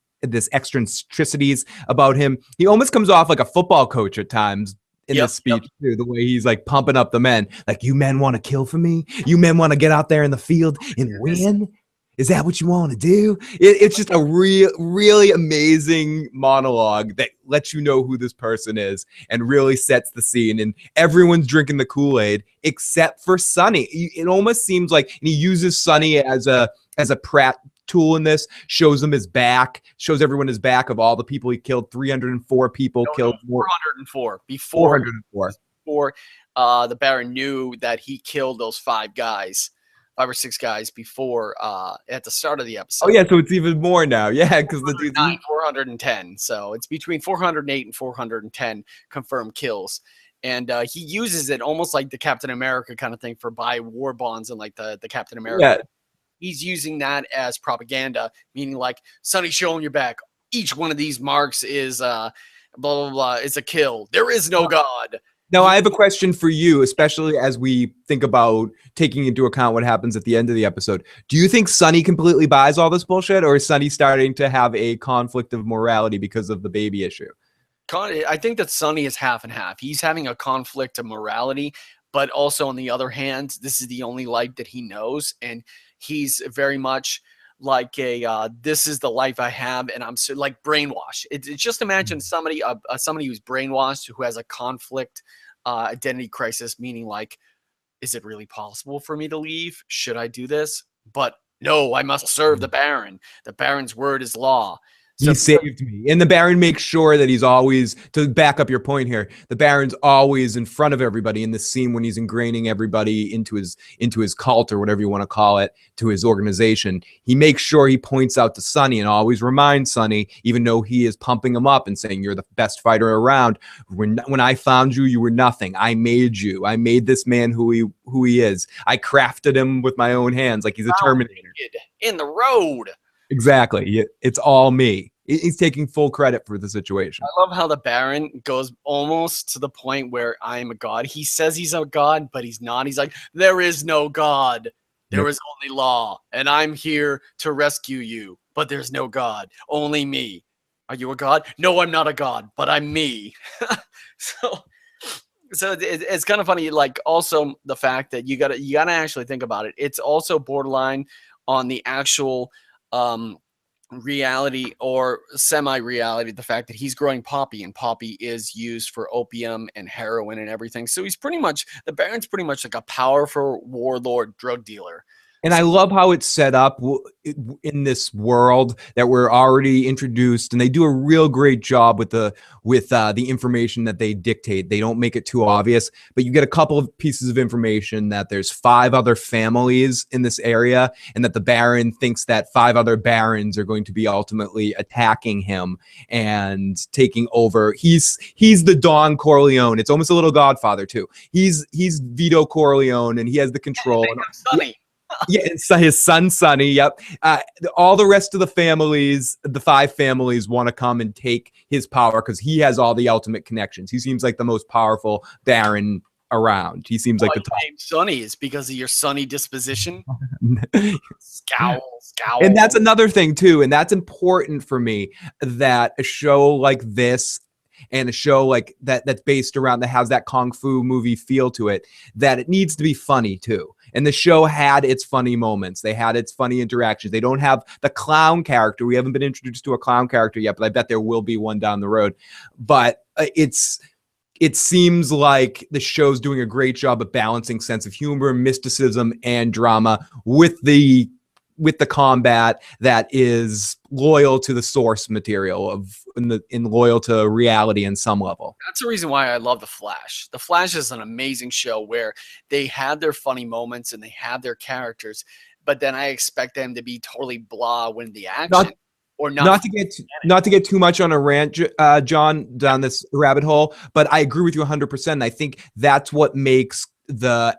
eccentricities about him. He almost comes off like a football coach at times in this speech too, the way he's like pumping up the men, like, you men want to kill for me, you men want to get out there in the field and win, is that what you want to do? It's just a really amazing monologue that lets you know who this person is and really sets the scene. And everyone's drinking the Kool-Aid except for Sonny. It almost seems like, and he uses Sonny as a prat tool in this, shows him his back, shows everyone his back of all the people he killed. 304 people killed. 404 before the Baron knew that he killed those 5 or 6 guys before at the start of the episode. Oh yeah, so it's even more now. Yeah, because the dude 410. So it's between 408 and 410 confirmed kills. And he uses it almost like the Captain America kind of thing for buy war bonds and like the Captain America. Yeah. He's using that as propaganda, meaning like, Sonny, show him your back. Each one of these marks is blah, blah, blah. It's a kill. There is no God. Now, I have a question for you, especially as we think about taking into account what happens at the end of the episode. Do you think Sonny completely buys all this bullshit, or is Sonny starting to have a conflict of morality because of the baby issue? I think that Sonny is half and half. He's having a conflict of morality, but also on the other hand, this is the only light that he knows, and he's very much like this is the life I have, and I'm so like brainwashed. It's just imagine somebody who's brainwashed, who has a conflict identity crisis, meaning like, is it really possible for me to leave? Should I do this? But no, I must serve the Baron. The Baron's word is law. He saved me. And the Baron makes sure that he's always, to back up your point here, the Baron's always in front of everybody in this scene when he's ingraining everybody into his cult, or whatever you want to call it, to his organization. He makes sure he points out to Sonny and always reminds Sonny, even though he is pumping him up and saying, you're the best fighter around. When I found you, you were nothing. I made you. I made this man who he is. I crafted him with my own hands, like he's a Terminator. In the road. Exactly. It's all me. He's taking full credit for the situation. I love how the Baron goes almost to the point where I am a god. He says he's a god, but he's not. He's like, there is no god. There is only law. And I'm here to rescue you. But there's no god. Only me. Are you a god? No, I'm not a god, but I'm me. So it's kind of funny. Like, also the fact that you gotta actually think about it. It's also borderline on the actual reality or semi-reality, the fact that he's growing poppy, and poppy is used for opium and heroin and everything. So he's pretty much, the Baron's pretty much like a powerful warlord drug dealer. And I love how it's set up in this world that we're already introduced, and they do a real great job with the information that they dictate. They don't make it too obvious, but you get a couple of pieces of information that there's 5 other families in this area, and that the Baron thinks that 5 other barons are going to be ultimately attacking him and taking over. He's the Don Corleone. It's almost a little Godfather too. He's Vito Corleone, and he has the control. Sonny. Yeah, it's his son, Sonny. Yep. All the rest of the families, the 5 families, want to come and take his power because he has all the ultimate connections. He seems like the most powerful Baron around. He seems like the top. Name Sonny is because of your sunny disposition. Scowl. And that's another thing too, and that's important for me, that a show like this and a show like that's based around, that has that kung fu movie feel to it, that it needs to be funny too. And the show had its funny moments. They had its funny interactions. They don't have the clown character. We haven't been introduced to a clown character yet, but I bet there will be one down the road. But it seems like the show's doing a great job of balancing sense of humor, mysticism, and drama with the combat that is loyal to the source material in loyal to reality in some level. That's the reason why I love The Flash. The Flash is an amazing show where they had their funny moments and they have their characters, but then I expect them to be totally blah when the action not to get too much on a rant, John, down this rabbit hole, but I agree with you 100%. I think that's what makes the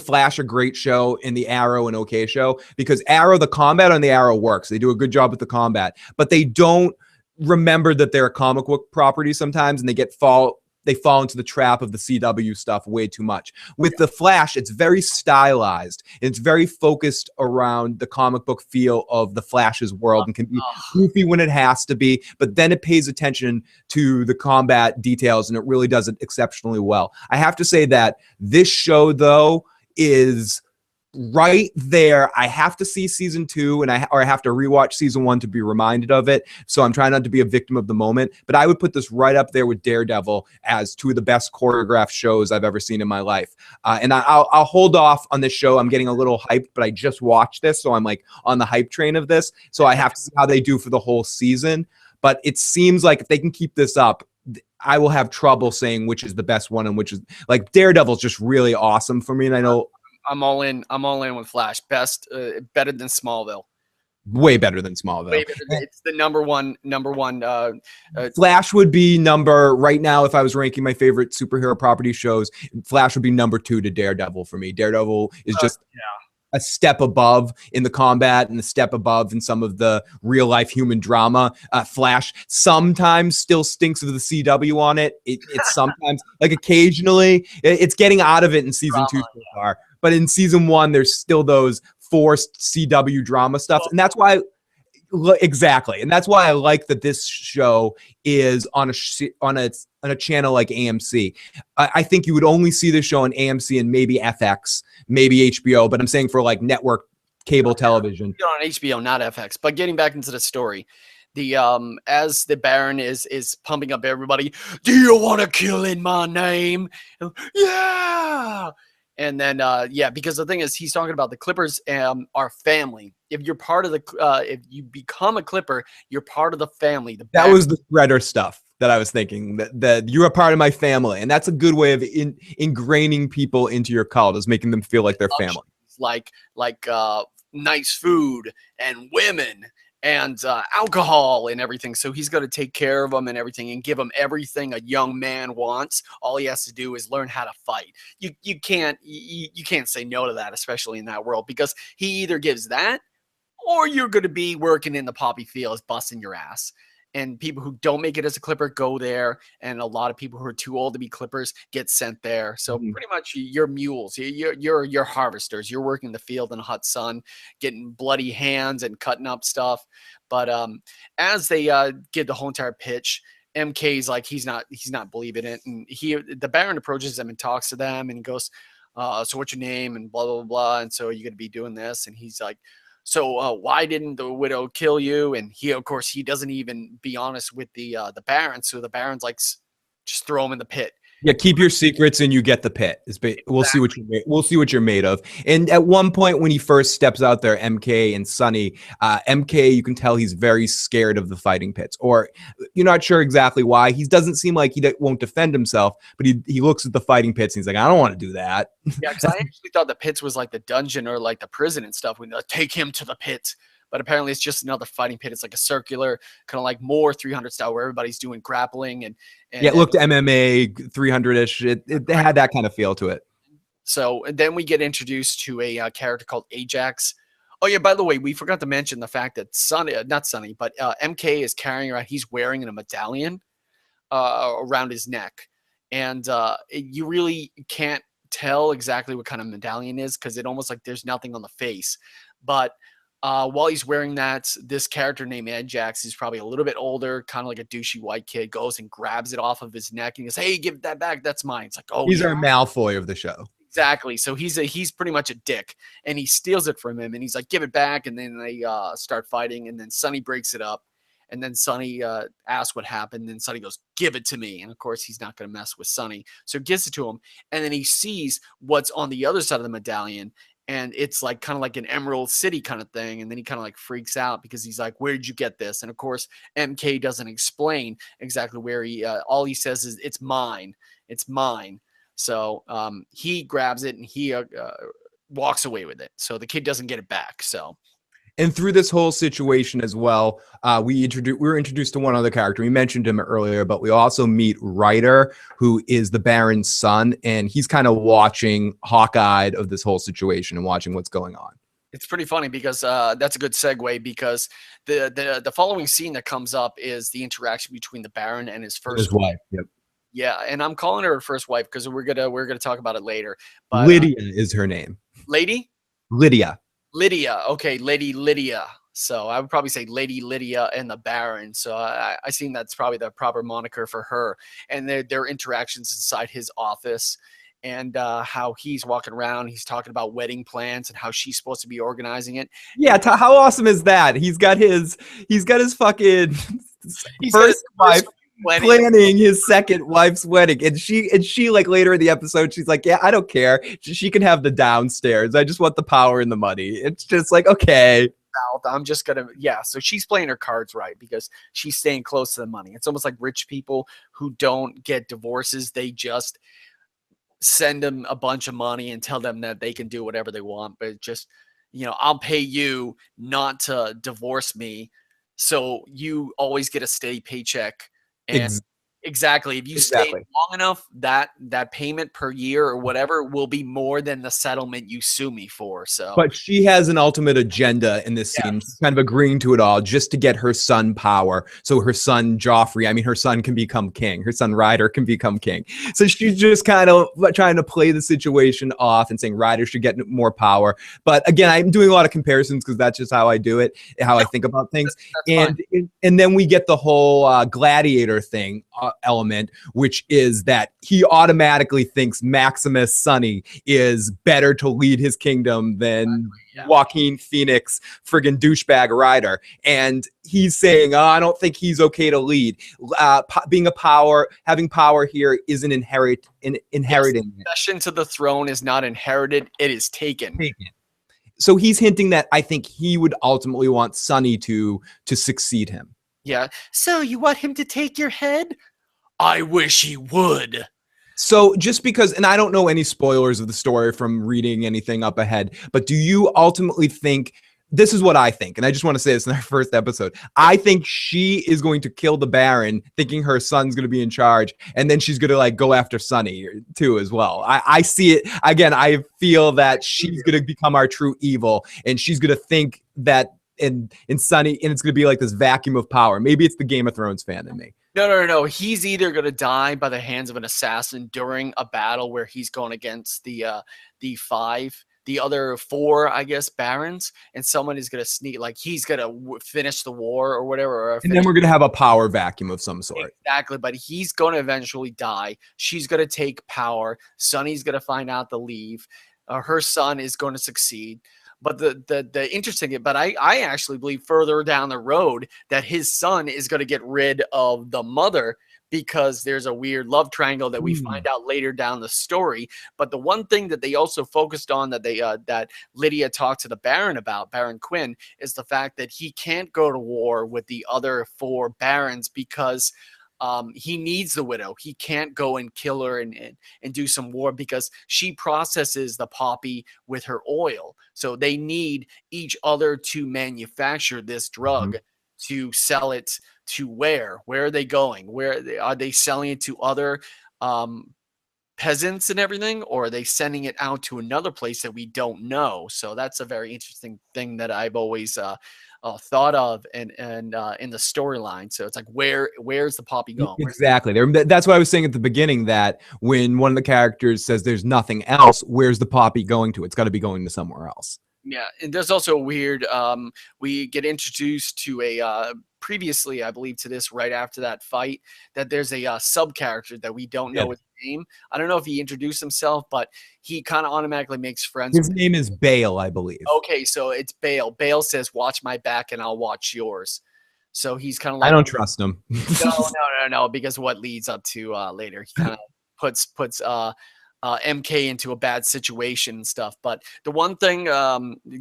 Flash a great show and the Arrow an okay show, because Arrow, the combat on the Arrow works. They do a good job with the combat, but they don't remember that they're a comic book property sometimes, and they fall into the trap of the CW stuff way too much. With the Flash, it's very stylized. It's very focused around the comic book feel of the Flash's world and can be goofy when it has to be, but then it pays attention to the combat details, and it really does it exceptionally well. I have to say that this show, though, is right there. I have to see season 2, and I have to rewatch season 1 to be reminded of it. So I'm trying not to be a victim of the moment, but I would put this right up there with Daredevil as 2 of the best choreographed shows I've ever seen in my life. And I'll hold off on this show. I'm getting a little hyped, but I just watched this, so I'm like on the hype train of this. So I have to see how they do for the whole season. But it seems like if they can keep this up, I will have trouble saying which is the best one and which is, like, Daredevil's just really awesome for me, and I know I'm all in with Flash. Better than Smallville. Way better than Smallville. It's the number one. Flash would be right now, if I was ranking my favorite superhero property shows, Flash would be number 2 to Daredevil for me. Daredevil is just a step above in the combat and a step above in some of the real life human drama. Flash sometimes still stinks of the CW on it. It's sometimes, like, occasionally, it's getting out of it in season 2 so far. But in season 1, there's still those forced CW drama stuff. And that's why, exactly. And that's why I like that this show is on a channel like AMC. I think you would only see this show on AMC and maybe FX, maybe HBO, but I'm saying for like network cable television. On HBO, not FX. But getting back into the story, as the Baron is pumping up everybody, do you want to kill in my name? Yeah. And then, because the thing is, he's talking about the Clippers are family. If you're part of if you become a Clipper, you're part of the family. That was the Shredder stuff that I was thinking, that you're a part of my family. And that's a good way of ingraining people into your cult, is making them feel like they're family. Like nice food and women and alcohol and everything. So he's going to take care of them and everything and give them everything a young man wants. All he has to do is learn how to fight. You can't say no to that, especially in that world, because he either gives that or you're going to be working in the poppy fields, busting your ass. And people who don't make it as a Clipper go there, and a lot of people who are too old to be Clippers get sent there. So pretty much you're mules, you're harvesters. You're working the field in the hot sun, getting bloody hands and cutting up stuff. But as they give the whole entire pitch, MK's like he's not believing it, and the Baron approaches them and talks to them, and he goes, "So what's your name?" and blah blah blah. And so you're gonna be doing this, and he's like, so why didn't the widow kill you? And he, of course, he doesn't even be honest with the Baron. So the Baron's like, just throw him in the pit. Yeah, keep your secrets and you get the pit. We'll see what you're made of. And at one point when he first steps out there, MK and Sunny, MK, you can tell he's very scared of the fighting pits, or you're not sure exactly why. He doesn't seem like he won't defend himself, but he looks at the fighting pits and he's like, I don't want to do that. Yeah, because I actually thought the pits was like the dungeon or like the prison and stuff. When they take him to the pits. But apparently it's just another fighting pit. It's like a circular, kind of like more 300 style where everybody's doing grappling and yeah, it looked MMA 300-ish. It had that kind of feel to it. So and then we get introduced to a character called Ajax. Oh yeah, by the way, we forgot to mention the fact that not Sunny, but MK is carrying around. He's wearing a medallion around his neck, and you really can't tell exactly what kind of medallion is because it almost like there's nothing on the face, but. While he's wearing that, this character named Ajax is probably a little bit older, kind of like a douchey white kid, goes and grabs it off of his neck and he goes, "Hey, give that back. That's mine." It's like, oh, he's our Malfoy of the show. Exactly. So he's pretty much a dick, and he steals it from him, and he's like, "Give it back." And then they start fighting, and then Sunny breaks it up, and then Sunny asks what happened, and Sunny goes, "Give it to me." And of course, he's not going to mess with Sunny, so he gives it to him, and then he sees what's on the other side of the medallion. And it's like kind of like an Emerald City kind of thing. And then he kind of like freaks out because he's like, "Where did you get this?" And of course, MK doesn't explain exactly where all he says is, "It's mine. It's mine." So he grabs it and he walks away with it. So the kid doesn't get it back. So. And through this whole situation as well, we were introduced to one other character. We mentioned him earlier, but we also meet Ryder, who is the Baron's son, and he's kind of watching hawk-eyed of this whole situation and watching what's going on. It's pretty funny because that's a good segue because the following scene that comes up is the interaction between the Baron and his wife. Yep. Yeah, and I'm calling her her first wife because we're gonna talk about it later. But, Lydia is her name. Lady? Lydia. Lydia. Okay, Lady Lydia. So I would probably say Lady Lydia and the Baron. So I seen that's probably the proper moniker for her. And their interactions inside his office and how he's walking around. He's talking about wedding plans and how she's supposed to be organizing it. Yeah, how awesome is that? He's got his fucking first wife planning his second wife's wedding, and she like later in the episode she's like, "Yeah, I don't care, she can have the downstairs, I just want the power and the money." It's just like, okay, I'm just gonna so she's playing her cards right because she's staying close to the money. It's almost like rich people who don't get divorces, they just send them a bunch of money and tell them that they can do whatever they want, but just I'll pay you not to divorce me, so you always get a steady paycheck. And exactly, if you stay long enough, that payment per year or whatever will be more than the settlement you sue me for. So, but she has an ultimate agenda in this scene. She's kind of agreeing to it all just to get her son power. So her son Joffrey, her son can become king. Her son Ryder can become king. So she's just kind of trying to play the situation off and saying Ryder should get more power. But again, I'm doing a lot of comparisons because that's just how I do it, how I think about things. And then we get the whole gladiator thing element, which is that he automatically thinks Maximus Sunny is better to lead his kingdom than Joaquin Phoenix friggin' douchebag Ryder, and he's saying, "Oh, I don't think he's okay to lead. Having power here isn't inheriting. Succession to the throne is not inherited; it is taken." So he's hinting that I think he would ultimately want Sunny to succeed him. Yeah. So you want him to take your head? I wish he would. So just because, and I don't know any spoilers of the story from reading anything up ahead, but do you ultimately think, this is what I think, and I just want to say this in our first episode, I think she is going to kill the Baron thinking her son's going to be in charge, and then she's going to like go after Sunny too as well. I see it, again, I feel that she's going to become our true evil, and she's going to think that in Sunny, and it's going to be like this vacuum of power. Maybe it's the Game of Thrones fan in me. No. He's either going to die by the hands of an assassin during a battle where he's going against the other four, I guess, barons, and someone is going to sneak, like he's going to finish the war or whatever. And then we're going to have a power vacuum of some sort. Exactly, but he's going to eventually die. She's going to take power. Sunny's going to find out the leave. Her son is going to succeed. But the interesting thing, but I actually believe further down the road that his son is going to get rid of the mother because there's a weird love triangle that we find out later down the story. But the one thing that they also focused on that that Lydia talked to the Baron about, Baron Quinn, is the fact that he can't go to war with the other 4 barons because he needs the widow. He can't go and kill her and do some war because she processes the poppy with her oil. So they need each other to manufacture this drug to sell it to where? Where are they going? Are they selling it to other peasants and everything, or are they sending it out to another place that we don't know? So that's a very interesting thing that I've always thought of and in the storyline. So it's like, where's the poppy going? Exactly. That's why I was saying at the beginning that when one of the characters says there's nothing else, where's the poppy going to? It's got to be going to somewhere else. Yeah, and there's also a weird. We get introduced to a previously, I believe, to this right after that fight, that there's a sub character that we don't know his name. I don't know if he introduced himself, but he kind of automatically makes friends. His name is Bale, I believe. Okay, so it's Bale. Bale says, "Watch my back, and I'll watch yours." So he's kind of like, I don't trust him. no, because what leads up to later, he kind of puts MK into a bad situation and stuff. But the one thing,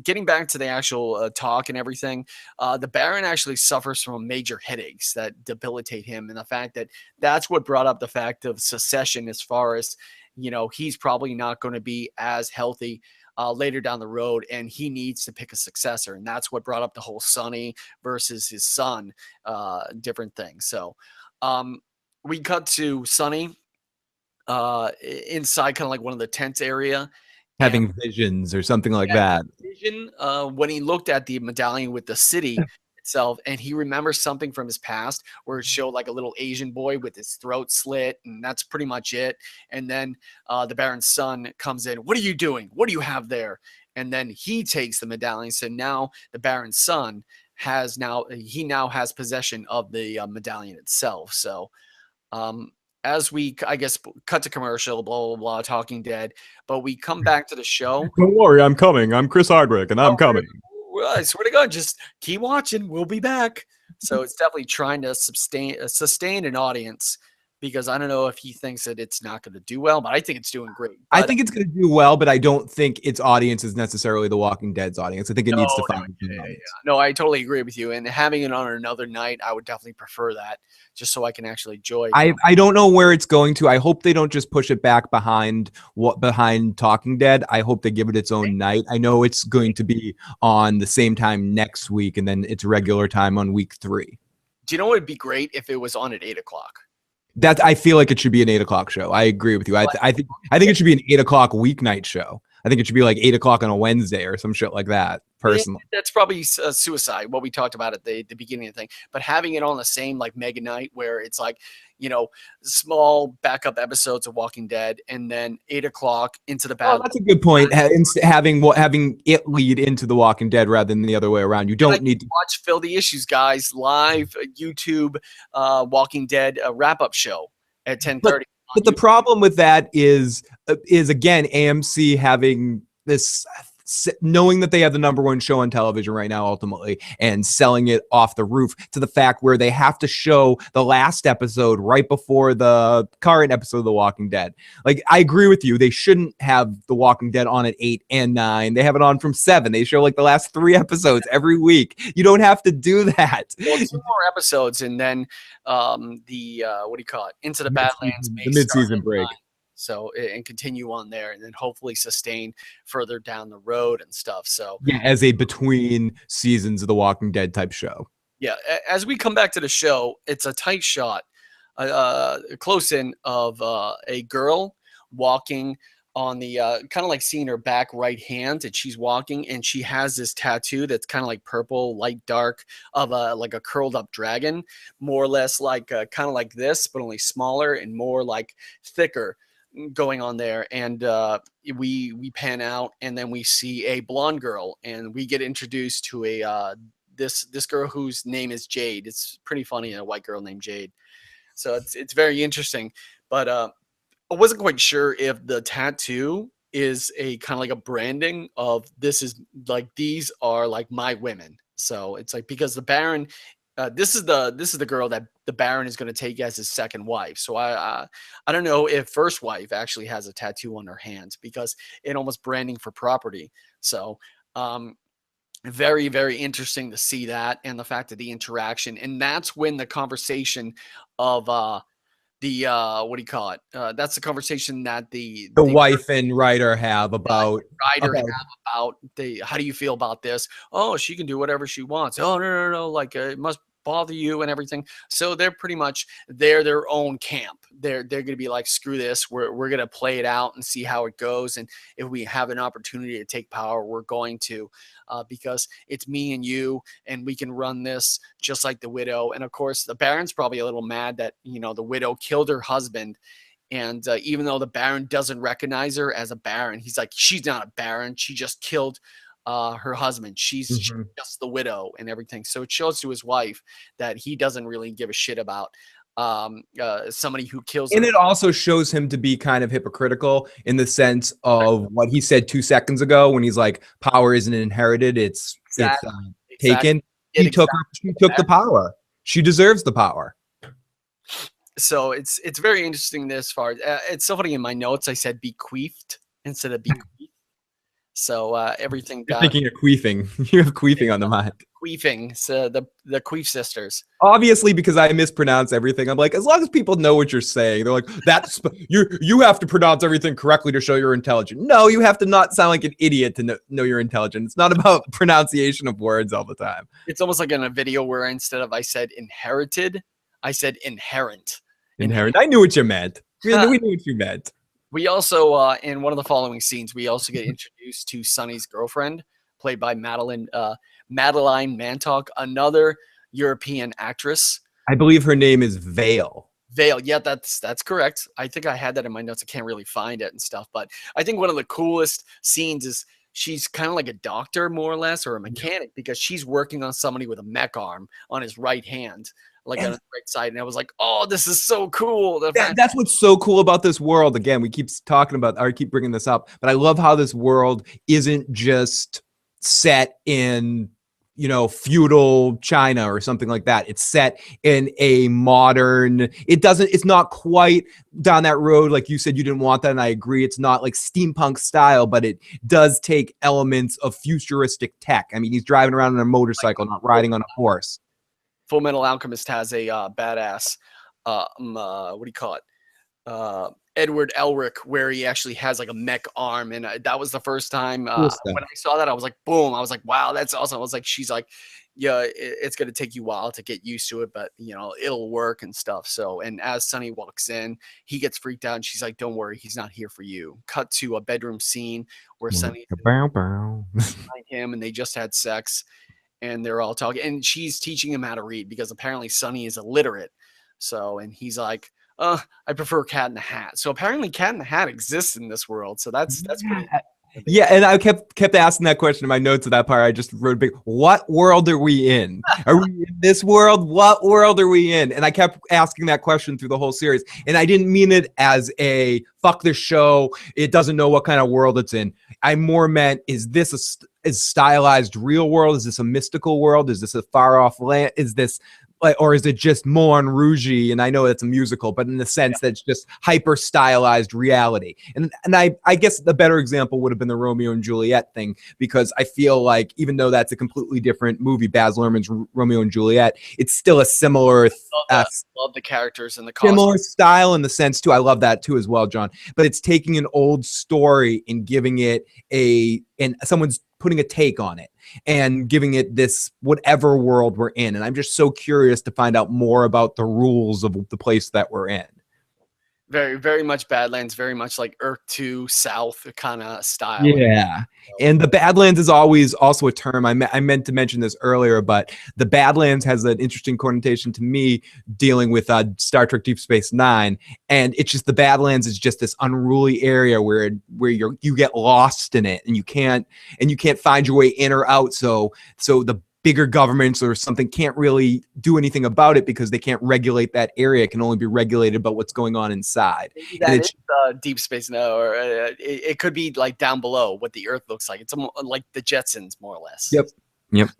getting back to the actual talk and everything, the Baron actually suffers from major headaches that debilitate him, and the fact that that's what brought up the fact of secession, as far as, you know, he's probably not going to be as healthy later down the road, and he needs to pick a successor, and that's what brought up the whole Sonny versus his son different thing. So we cut to Sonny inside kind of like one of the tents area, having visions or something like that. Vision when he looked at the medallion with the city itself, and he remembers something from his past where it showed like a little Asian boy with his throat slit, and that's pretty much it. And then the Baron's son comes in. What are you doing? What do you have there? And then he takes the medallion. So now the Baron's son has now possession of the medallion itself. So as we, I guess, cut to commercial, blah, blah, blah, Talking Dead, but we come back to the show. Don't worry, I'm coming. I'm Chris Hardwick, and I'm coming. I swear to God, just keep watching. We'll be back. So it's definitely trying to sustain an audience, because I don't know if he thinks that it's not going to do well, but I think it's doing great. I think it's going to do well, but I don't think its audience is necessarily The Walking Dead's audience. I think it needs to find No, I totally agree with you. And having it on another night, I would definitely prefer that, just so I can actually enjoy it. I don't know where it's going to. I hope they don't just push it back behind Talking Dead. I hope they give it its own night. I know it's going to be on the same time next week, and then its regular time on week 3. Do you know what would be great if it was on at 8 o'clock? I feel like it should be an 8 o'clock show. I agree with you. I think it should be an 8 o'clock weeknight show. I think it should be like 8 o'clock on a Wednesday or some shit like that. Personally, that's probably suicide. What we talked about at the beginning of the thing, but having it on the same like mega night where it's like, you know, small backup episodes of Walking Dead, and then 8 o'clock into the battle. Oh, that's a good point. Having it lead into The Walking Dead rather than the other way around. You don't need to watch Fill the Issues, guys, live YouTube Walking Dead wrap up show at 10:30. But the problem with that is again AMC having this, knowing that they have the #1 show on television right now ultimately, and selling it off the roof, to the fact where they have to show the last episode right before the current episode of The Walking Dead. Like, I agree with you. They shouldn't have The Walking Dead on at 8 and 9. They have it on from 7. They show like the last 3 episodes every week. You don't have to do that. Well, 2 more episodes, and then what do you call it? Into the Badlands, the mid-season break. So, and continue on there, and then hopefully sustain further down the road and stuff. So yeah, as a between seasons of The Walking Dead type show. Yeah, as we come back to the show, it's a tight shot, close in of a girl walking on the kind of like seeing her back right hand, and she's walking, and she has this tattoo that's kind of like purple, light dark, of like a curled up dragon, more or less like kind of like this, but only smaller and more like thicker going on there. And we pan out, and then we see a blonde girl, and we get introduced to a this girl whose name is Jade. It's pretty funny, a white girl named Jade. So it's very interesting. But I wasn't quite sure if the tattoo is a kind of like a branding of, this is like, these are like my women. So it's like, because the Baron this is the girl that the Baron is going to take as his second wife. So I don't know if first wife actually has a tattoo on her hand, because it almost branding for property. So very, very interesting to see that, and the fact of the interaction. And that's when the conversation of the what do you call it? That's the conversation that the wife and writer have about the how do you feel about this? Oh, she can do whatever she wants. Oh, no, like it must bother you and everything. So they're pretty much their own camp. They're gonna be like, screw this. We're gonna play it out and see how it goes. And if we have an opportunity to take power, we're going to, because it's me and you, and we can run this just like the widow. And of course, the Baron's probably a little mad that the widow killed her husband. And even though the Baron doesn't recognize her as a Baron, he's like, she's not a Baron. She just killed her husband. She's just the widow and everything. So it shows to his wife that he doesn't really give a shit about somebody who kills and him. It also shows him to be kind of hypocritical in the sense of what he said 2 seconds ago when he's like, power isn't inherited, it's taken. She took the power. She deserves the power. So it's very interesting this far. It's so funny, in my notes I said bequeathed instead of bequeathed. So everything You're thinking of queefing. You have queefing on the mind. Queefing. So the Queef sisters. Obviously, because I mispronounce everything. I'm like, as long as people know what you're saying, they're like, that's you have to pronounce everything correctly to show you're intelligent. No, you have to not sound like an idiot to know you're intelligent. It's not about pronunciation of words all the time. It's almost like in a video where instead of I said inherited, I said inherent. Inherent. I knew what you meant. We knew what you meant. We also, in one of the following scenes, we also get introduced to Sonny's girlfriend, played by Madeline Mantok, another European actress. I believe her name is Vale. Vale, yeah, that's correct. I think I had that in my notes. I can't really find it and stuff, but I think one of the coolest scenes is she's kind of like a doctor, more or less, or a mechanic, because she's working on somebody with a mech arm on his right hand, like on the right side. And I was like, oh, this is so cool. That's what's so cool about this world. Again, we keep talking about, or keep bringing this up, but I love how this world isn't just set in, feudal China or something like that. It's set in a modern, it's not quite down that road. Like you said, you didn't want that. And I agree. It's not like steampunk style, but it does take elements of futuristic tech. I mean, he's driving around on a motorcycle, not riding on a horse. Full Metal Alchemist has a badass, what do you call it? Edward Elric, where he actually has like a mech arm. And that was the first time when I saw that, I was like, boom. I was like, wow, that's awesome. I was like, she's like, yeah, it's going to take you a while to get used to it, but it'll work and stuff. So, and as Sonny walks in, he gets freaked out and she's like, don't worry, he's not here for you. Cut to a bedroom scene where Sonny's behind him and they just had sex. And they're all talking, and she's teaching him how to read because apparently Sonny is illiterate. So, and he's like, I prefer Cat in the Hat. So apparently Cat in the Hat exists in this world. So that's pretty. Yeah, and I kept asking that question in my notes of that part. I just wrote big, what world are we in? Are we in this world? What world are we in? And I kept asking that question through the whole series. And I didn't mean it as a fuck this show, it doesn't know what kind of world it's in. I more meant, is this a stylized real world? Is this a mystical world? Is this a far off land? Is this or is it just Moulin Rouge? And I know it's a musical, but in the sense that it's just hyper stylized reality. And I guess the better example would have been the Romeo and Juliet thing, because I feel like even though that's a completely different movie, Baz Luhrmann's Romeo and Juliet, it's still a similar love the characters and the costumes. Similar style in the sense too. I love that too as well, John. But it's taking an old story and giving it and someone's putting a take on it and giving it this whatever world we're in. And I'm just so curious to find out more about the rules of the place that we're in. Very, very much Badlands, very much like Earth 2 South kind of style. Yeah. And the Badlands is always also a term. I meant to mention this earlier, but the Badlands has an interesting connotation to me dealing with Star Trek Deep Space Nine. And it's just the Badlands is just this unruly area where you get lost in it and you can't find your way in or out. So the bigger governments or something can't really do anything about it because they can't regulate that area. It can only be regulated about what's going on inside. That is Deep Space Nine, or it could be like down below what the Earth looks like. It's like the Jetsons, more or less. Yep.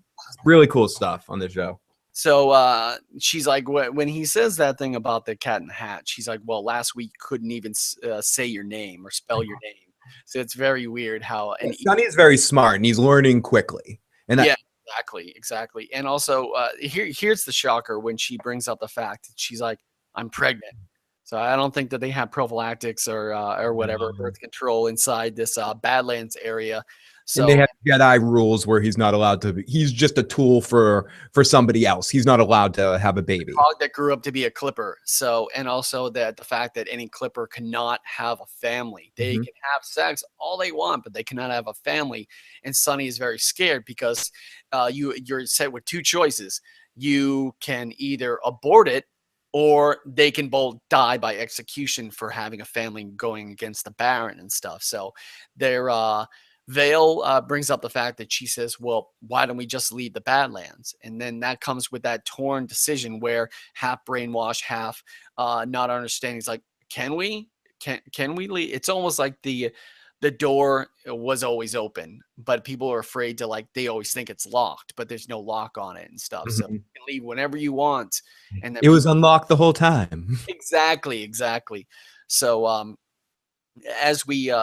Really cool stuff on the show. So she's like, when he says that thing about the cat in the hat, she's like, well, last week you couldn't even say your name or spell your name. So it's very weird how, and Sonny is very smart and he's learning quickly. And yeah, exactly. And also, here's the shocker when she brings up the fact that she's like, I'm pregnant. So I don't think that they have prophylactics or whatever birth control inside this Badlands area. and they So have Jedi rules where he's not allowed to. He's just a tool for somebody else. He's not allowed to have a baby. dog that grew up to be a Clipper. So, and also that the fact that any Clipper cannot have a family. They can have sex all they want, but they cannot have a family. And Sonny is very scared because you're set with two choices. You can either abort it, or they can both die by execution for having a family going against the Baron and stuff. So they're Vale brings up the fact that she says, well, why don't we just leave the Badlands? And then that comes with that torn decision where half brainwashed, half not understanding. It's like, can we? Can we leave? It's almost like the door was always open, but people are afraid to, like, they always think it's locked, but there's no lock on it and stuff. So you can leave whenever you want. And then it was unlocked the whole time. Exactly. So as we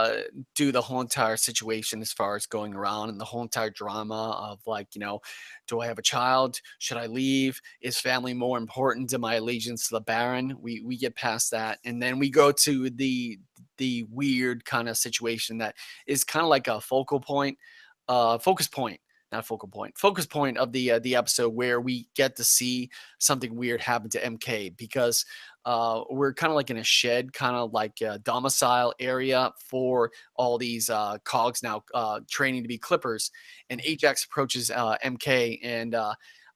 do the whole entire situation as far as going around and the whole entire drama of, like, do I have a child? Should I leave? Is family more important to my allegiance to the Baron? We get past that, and then we go to the weird kind of situation that is kind of like a focus point of the episode, where we get to see something weird happen to MK, because we're kind of like in a shed, kind of like a domicile area for all these cogs now training to be Clippers. And Ajax approaches MK and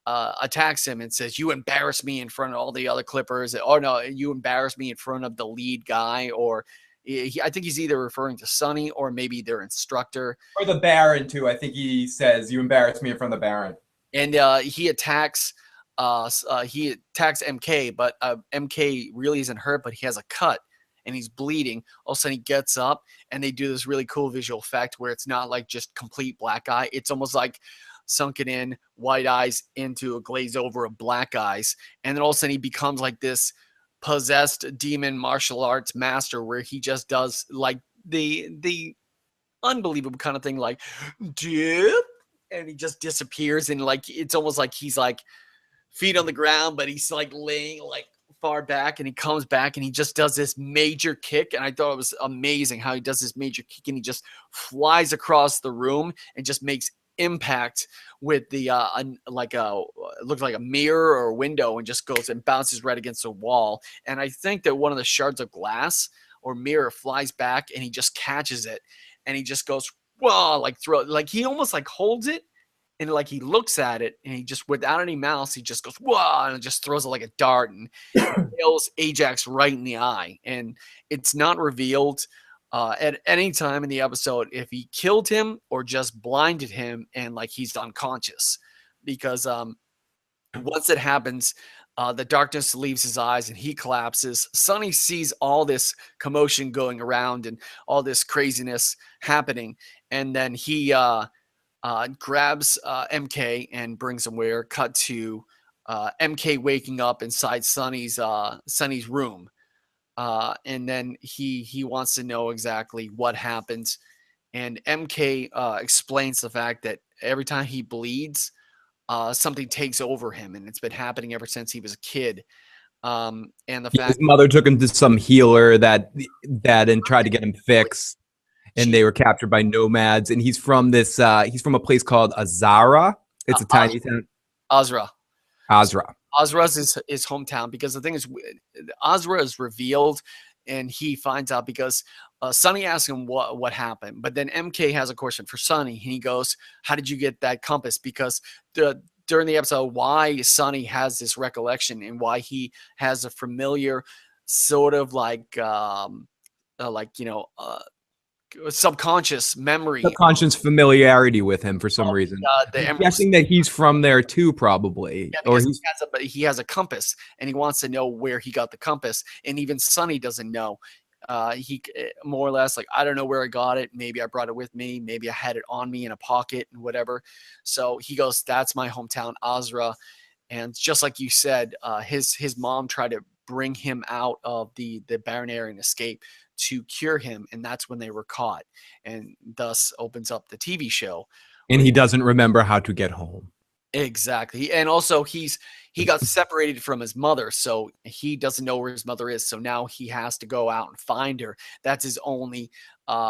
attacks him and says, you embarrass me in front of all the other Clippers. Oh no, you embarrass me in front of the lead guy. Or I think he's either referring to Sonny or maybe their instructor. Or the Baron, too. I think he says, you embarrassed me in front of the Baron. And he attacks MK, but MK really isn't hurt, but he has a cut and he's bleeding. All of a sudden he gets up, and they do this really cool visual effect where it's not like just complete black eye. It's almost like sunken in white eyes into a glaze over of black eyes. And then all of a sudden he becomes like this possessed demon martial arts master, where he just does like the unbelievable kind of thing, like dip, and he just disappears. And like, it's almost like he's like feet on the ground, but he's like laying like far back, and he comes back and he just does this major kick. And I thought it was amazing how he does this major kick, and he just flies across the room and just makes impact with the it looks like a mirror or a window, and just goes and bounces right against the wall. And I think that one of the shards of glass or mirror flies back, and he just catches it, and he just goes, whoa, like throw, like he almost like holds it, and like he looks at it, and he just, without any mouse, he just goes, whoa, and just throws it like a dart and nails Ajax right in the eye. And it's not revealed at any time in the episode if he killed him or just blinded him and like he's unconscious, because once it happens, the darkness leaves his eyes and he collapses. Sonny sees all this commotion going around and all this craziness happening, and then he grabs MK and brings him where. Cut to MK waking up inside Sonny's room, and then he wants to know exactly what happened. And MK explains the fact that every time he bleeds, something takes over him, and it's been happening ever since he was a kid. And the fact his mother took him to some healer that and tried to get him fixed, and they were captured by nomads. And he's from he's from a place called Azara. It's a tiny town. Azra. Azra's his hometown, because the thing is, Azra is revealed, and he finds out because Sonny asks him what happened. But then MK has a question for Sonny, and he goes, how did you get that compass? Because during the episode, why Sonny has this recollection and why he has a familiar sort of subconscious memory, subconscious familiarity with him for some reason. I'm guessing that he's from there too, probably. Yeah, or he has a compass, and he wants to know where he got the compass. And even Sonny doesn't know. He more or less like, I don't know where I got it. Maybe I brought it with me. Maybe I had it on me in a pocket and whatever. So he goes, that's my hometown, Azra. And just like you said, his mom tried to bring him out of the Baronarian escape to cure him, and that's when they were caught, and thus opens up the TV show. And he doesn't remember how to get home. Exactly. And also he got separated from his mother, so he doesn't know where his mother is. So now he has to go out and find her. That's his only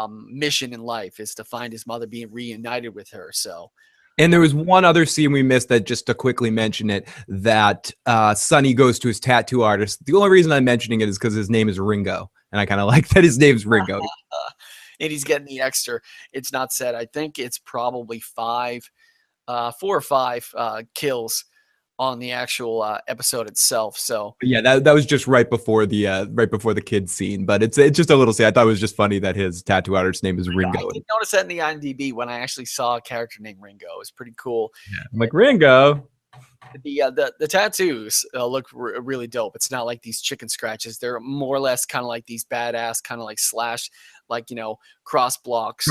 mission in life, is to find his mother, being reunited with her. So And there was one other scene we missed that, just to quickly mention it, that Sonny goes to his tattoo artist. The only reason I'm mentioning it is because his name is Ringo. And I kind of like that his name's Ringo. And he's getting the extra. It's not said. I think it's probably 4 or 5 kills on the actual episode itself. So yeah, that was just right before the kids scene, but it's just a little scene. I thought it was just funny that his tattoo artist's name is Ringo. I didn't notice that in the IMDb when I actually saw a character named Ringo. It was pretty cool. Yeah, I'm like, Ringo. The tattoos look really dope. It's not like these chicken scratches. They're more or less kind of like these badass, kind of like slash, like, cross blocks.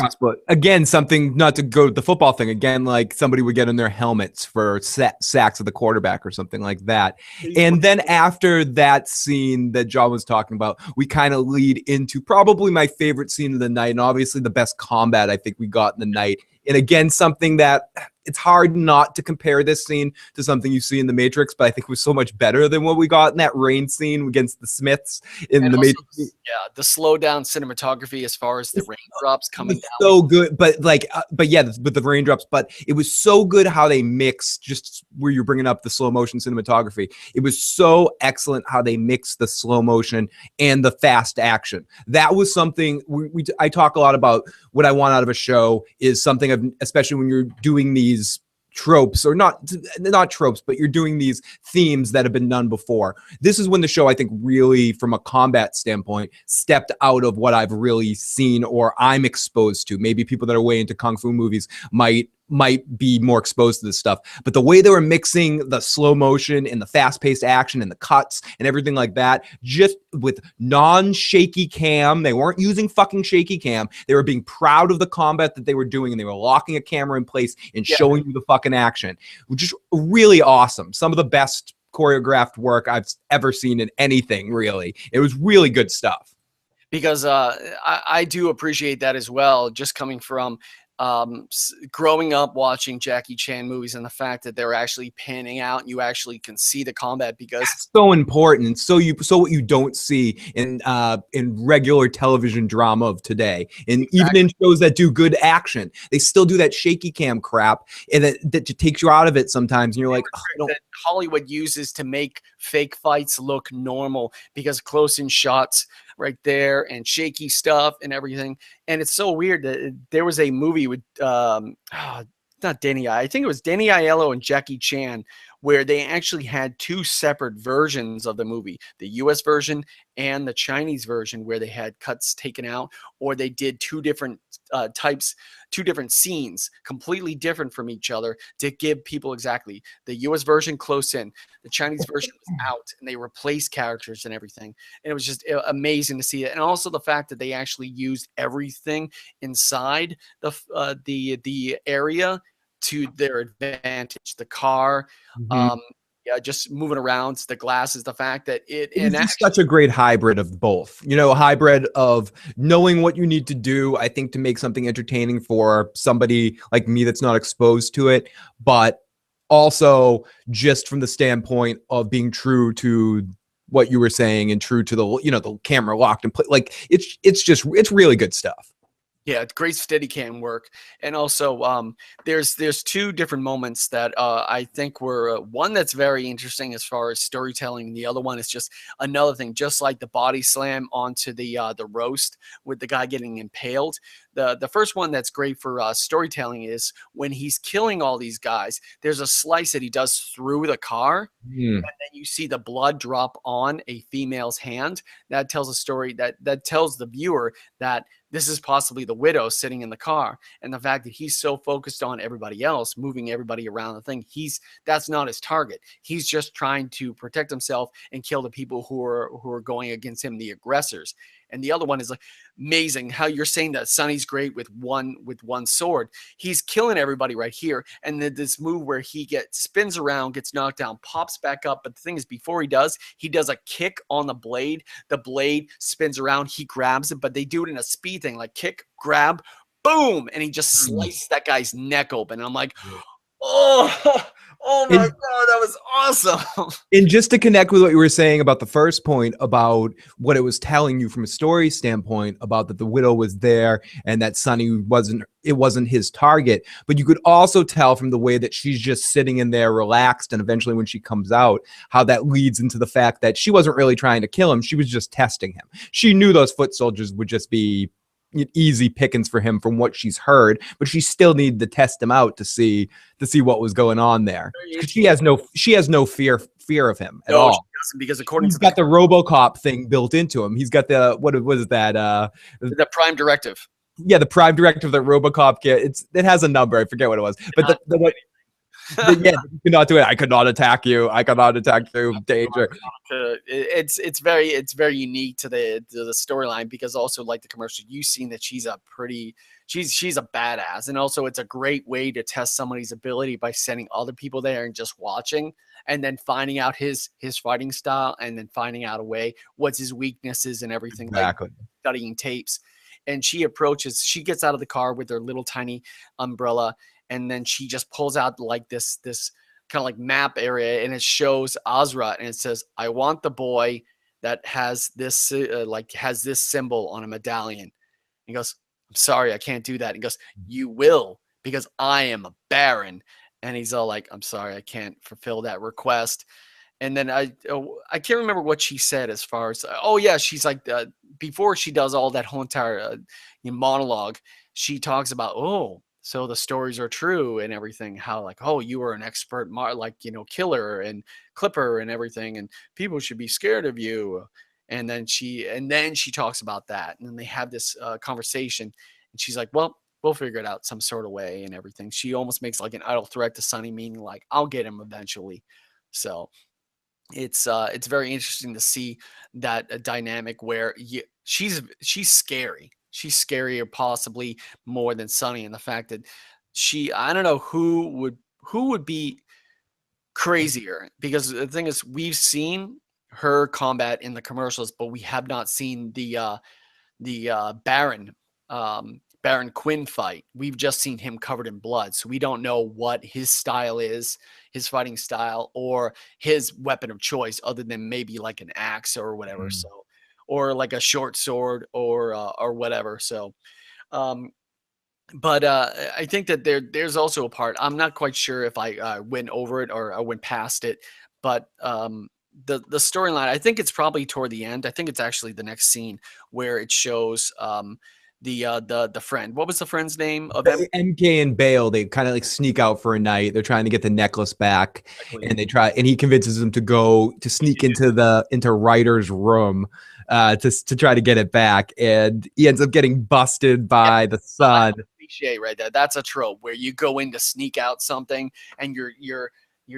Again, something, not to go to the football thing, again, like somebody would get in their helmets for sacks of the quarterback or something like that. And then after that scene that John was talking about, we kind of lead into probably my favorite scene of the night, and obviously the best combat I think we got in the night. And again, something that it's hard not to compare this scene to something you see in The Matrix, but I think it was so much better than what we got in that rain scene against the Smiths in The Matrix. Yeah, the slow down cinematography as far as the raindrops coming down. So good, but with the raindrops, but it was so good how they mix, just where you're bringing up the slow motion cinematography. It was so excellent how they mixed the slow motion and the fast action. That was something I talk a lot about. What I want out of a show is something of, especially when you're doing these tropes, or not tropes, but you're doing these themes that have been done before. This is when the show, I think, really, from a combat standpoint, stepped out of what I've really seen or I'm exposed to. Maybe people that are way into kung fu movies might be more exposed to this stuff, but the way they were mixing the slow motion and the fast-paced action and the cuts and everything like that, just with non-shaky cam. They weren't using fucking shaky cam. They were being proud of the combat that they were doing, and they were locking a camera in place and showing you the fucking action, which is really awesome. Some of the best choreographed work I've ever seen in anything, really. It was really good stuff. Because I do appreciate that as well, just coming from growing up watching Jackie Chan movies, and the fact that they're actually panning out and you actually can see the combat, because that's so important. So what you don't see in regular television drama of today, and even in shows that do good action, they still do that shaky cam crap, and that takes you out of it sometimes. And you're like, that Hollywood uses to make fake fights look normal, because close in shots right there and shaky stuff and everything. And it's so weird that there was a movie with not Danny, I think it was Danny Aiello and Jackie Chan, where they actually had 2 separate versions of the movie, the US version and the Chinese version, where they had cuts taken out, or they did 2 different types, 2 different scenes, completely different from each other, to give people exactly the US version close in, the Chinese version was out, and they replaced characters and everything. And it was just amazing to see it. And also the fact that they actually used everything inside the area to their advantage. The car, just moving around, the glasses, the fact that it's such a great hybrid of both. A hybrid of knowing what you need to do, I think, to make something entertaining for somebody like me that's not exposed to it, but also just from the standpoint of being true to what you were saying and true to the camera locked and play. Like it's really good stuff. Yeah, great Steadicam work. And also there's 2 different moments that I think were one that's very interesting as far as storytelling. The other one is just another thing, just like the body slam onto the roast with the guy getting impaled. The first one that's great for storytelling is when he's killing all these guys, there's a slice that he does through the car, and then you see the blood drop on a female's hand. That tells a story that tells the viewer that this is possibly the widow sitting in the car, and the fact that he's so focused on everybody else, moving everybody around the thing, that's not his target. He's just trying to protect himself and kill the people who are going against him, the aggressors. And the other one is like amazing how you're saying that Sonny's great with one sword. He's killing everybody right here. And then this move where he spins around, gets knocked down, pops back up. But the thing is, before he does a kick on the blade. The blade spins around, he grabs it, but they do it in a speed thing, like kick, grab, boom, and he just sliced that guy's neck open. And I'm like, oh my God, that was awesome. And just to connect with what you were saying about the first point about what it was telling you from a story standpoint about that the widow was there and that Sonny wasn't his target, but you could also tell from the way that she's just sitting in there relaxed, and eventually when she comes out, how that leads into the fact that she wasn't really trying to kill him. She was just testing him. She knew those foot soldiers would just be easy pickings for him from what she's heard, but she still needed to test him out to see what was going on there. She has no fear of him at all. She doesn't, because according he's got the RoboCop thing built into him. He's got the what is that? The Prime Directive. Yeah, the Prime Directive that RoboCop gets. It has a number. I forget what it was, but yeah, you cannot do it. I could not attack you. I cannot attack you. Danger. It's very unique to the storyline, because also, like the commercial, you've seen that she's a badass, and also it's a great way to test somebody's ability by sending other people there and just watching, and then finding out his fighting style, and then finding out a way what's his weaknesses and everything. Exactly. Like studying tapes. And she gets out of the car with her little tiny umbrella, and then she just pulls out like this kind of like map area, and it shows Azra, and it says, I want the boy that has this symbol on a medallion. He goes, I'm sorry, I can't do that. He goes, you will, because I am a baron. And he's all like, I'm sorry, I can't fulfill that request. And then I can't remember what she said as far as, she's like, before she does all that whole entire monologue, she talks about, so the stories are true and everything, how like, you were an expert, killer and clipper and everything, and people should be scared of you. And then she talks about that, and then they have this conversation, and she's like, well, we'll figure it out some sort of way and everything. She almost makes like an idle threat to Sonny, meaning like, I'll get him eventually. So it's very interesting to see that dynamic where she's scary. She's scarier possibly more than Sonny, and the fact that I don't know who would be crazier, because the thing is, we've seen her combat in the commercials, but we have not seen the Baron Quinn fight. We've just seen him covered in blood, so we don't know what his style is, his fighting style, or his weapon of choice, other than maybe like an axe or whatever. So, or like a short sword or whatever. So, but I think that there's also a part, I'm not quite sure if I went over it or I went past it, but the storyline, I think it's probably toward the end. I think it's actually the next scene where it shows the friend. What was the friend's name of MK and Bale? They kind of like sneak out for a night. They're trying to get the necklace back, and he convinces them to sneak into Ryder's room to try to get it back, and he ends up getting busted by the son. Cliche right there. That's a trope where you go in to sneak out something, and you're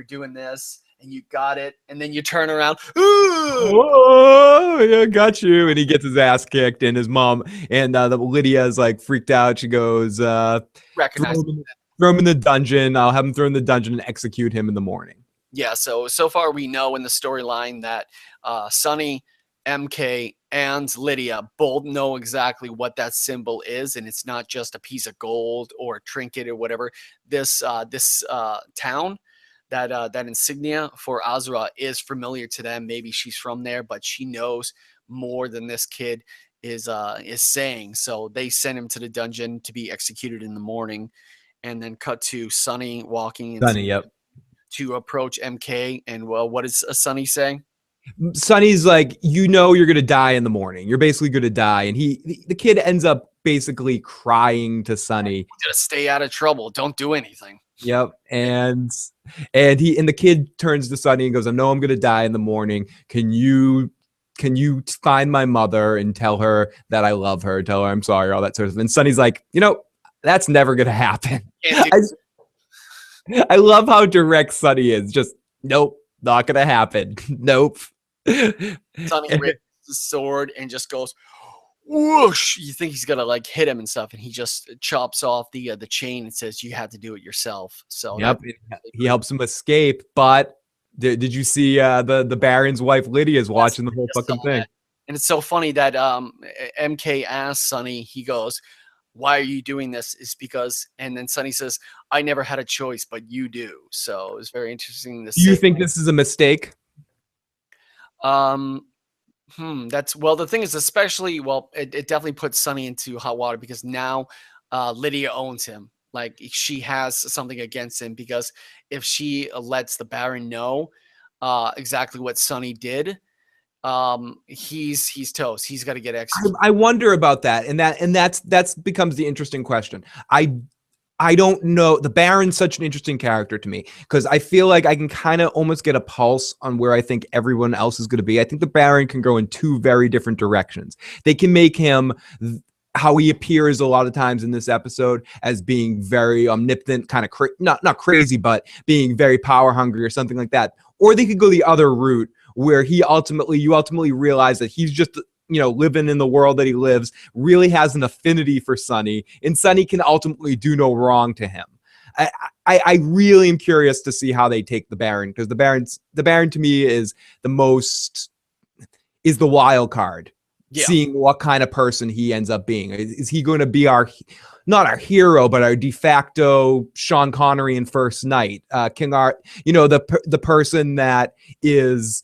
doing this, and you got it, and then you turn around. Oh, yeah, got you. And he gets his ass kicked, and his mom and Lydia is like freaked out. She goes, recognize throw him in the dungeon. I'll have him thrown in the dungeon and execute him in the morning. Yeah, so far we know in the storyline that Sonny, MK, and Lydia both know exactly what that symbol is, and it's not just a piece of gold or a trinket or whatever. This town, that insignia for Azra is familiar to them. Maybe she's from there, but she knows more than this kid is saying. So they send him to the dungeon to be executed in the morning, and then cut to Sonny walking to approach MK. And well, what does Sonny say? Sonny's like, you're gonna die in the morning. You're basically gonna die, and the kid ends up basically crying to Sonny. Just stay out of trouble. Don't do anything. Yep. And the kid turns to Sonny and goes, I know I'm gonna die in the morning. Can you find my mother and tell her that I love her, tell her I'm sorry, all that sort of thing. And Sonny's like, that's never gonna happen. I love how direct Sonny is. Just nope, not gonna happen. Nope. Sonny rips the sword and just goes, whoosh, you think he's gonna like hit him and stuff, and he just chops off the chain and says, "You have to do it yourself." So Yep, he helps him escape. But did you see the Baron's wife Lydia's watching the whole fucking thing? That. And it's so funny that MK asks Sonny, he goes, "Why are you doing this?" Is because, and then Sonny says, "I never had a choice, but you do." So it was very interesting. Do you think this is a mistake? That's, well, the thing is, especially, well, it definitely puts Sonny into hot water because now Lydia owns him. Like, she has something against him, because if she lets the Baron know exactly what Sonny did, he's toast. He's got to get executed. I wonder about that, and that's becomes the interesting question. I don't know. The Baron's such an interesting character to me because I feel like I can kind of almost get a pulse on where I think everyone else is going to be. I think the Baron can go in two very different directions. They can make him how he appears a lot of times in this episode as being very omnipotent, kind of not crazy, but being very power hungry or something like that. Or they could go the other route where you ultimately realize that he's just, living in the world that he lives, really has an affinity for Sonny, and Sonny can ultimately do no wrong to him. I really am curious to see how they take the Baron, because the Baron to me is the wild card. Yeah. Seeing what kind of person he ends up being. Is he going to be not our hero, but our de facto Sean Connery in First Night, King Art, the person that is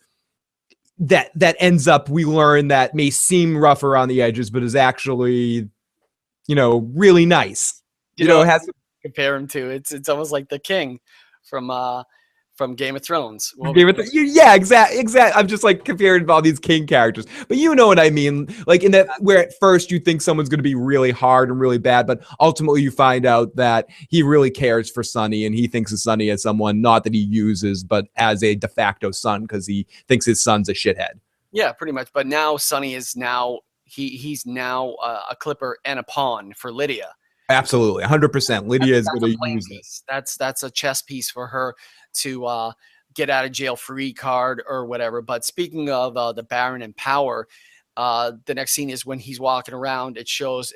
that ends up, we learn, that may seem rough around the edges, but is actually, really nice. Has to compare him to. It's almost like the king from Game of Thrones. Yeah, exactly. I'm just like comparing all these king characters, but you know what I mean. Like in that, where at first you think someone's going to be really hard and really bad, but ultimately you find out that he really cares for Sonny, and he thinks of Sonny as someone not that he uses, but as a de facto son, because he thinks his son's a shithead. Yeah, pretty much. But now Sonny is he's now a clipper and a pawn for Lydia. Absolutely, 100%. Lydia is going to use this. That's a chess piece for her to get out of jail free card or whatever. But speaking of the Baron and power, the next scene is when he's walking around. It shows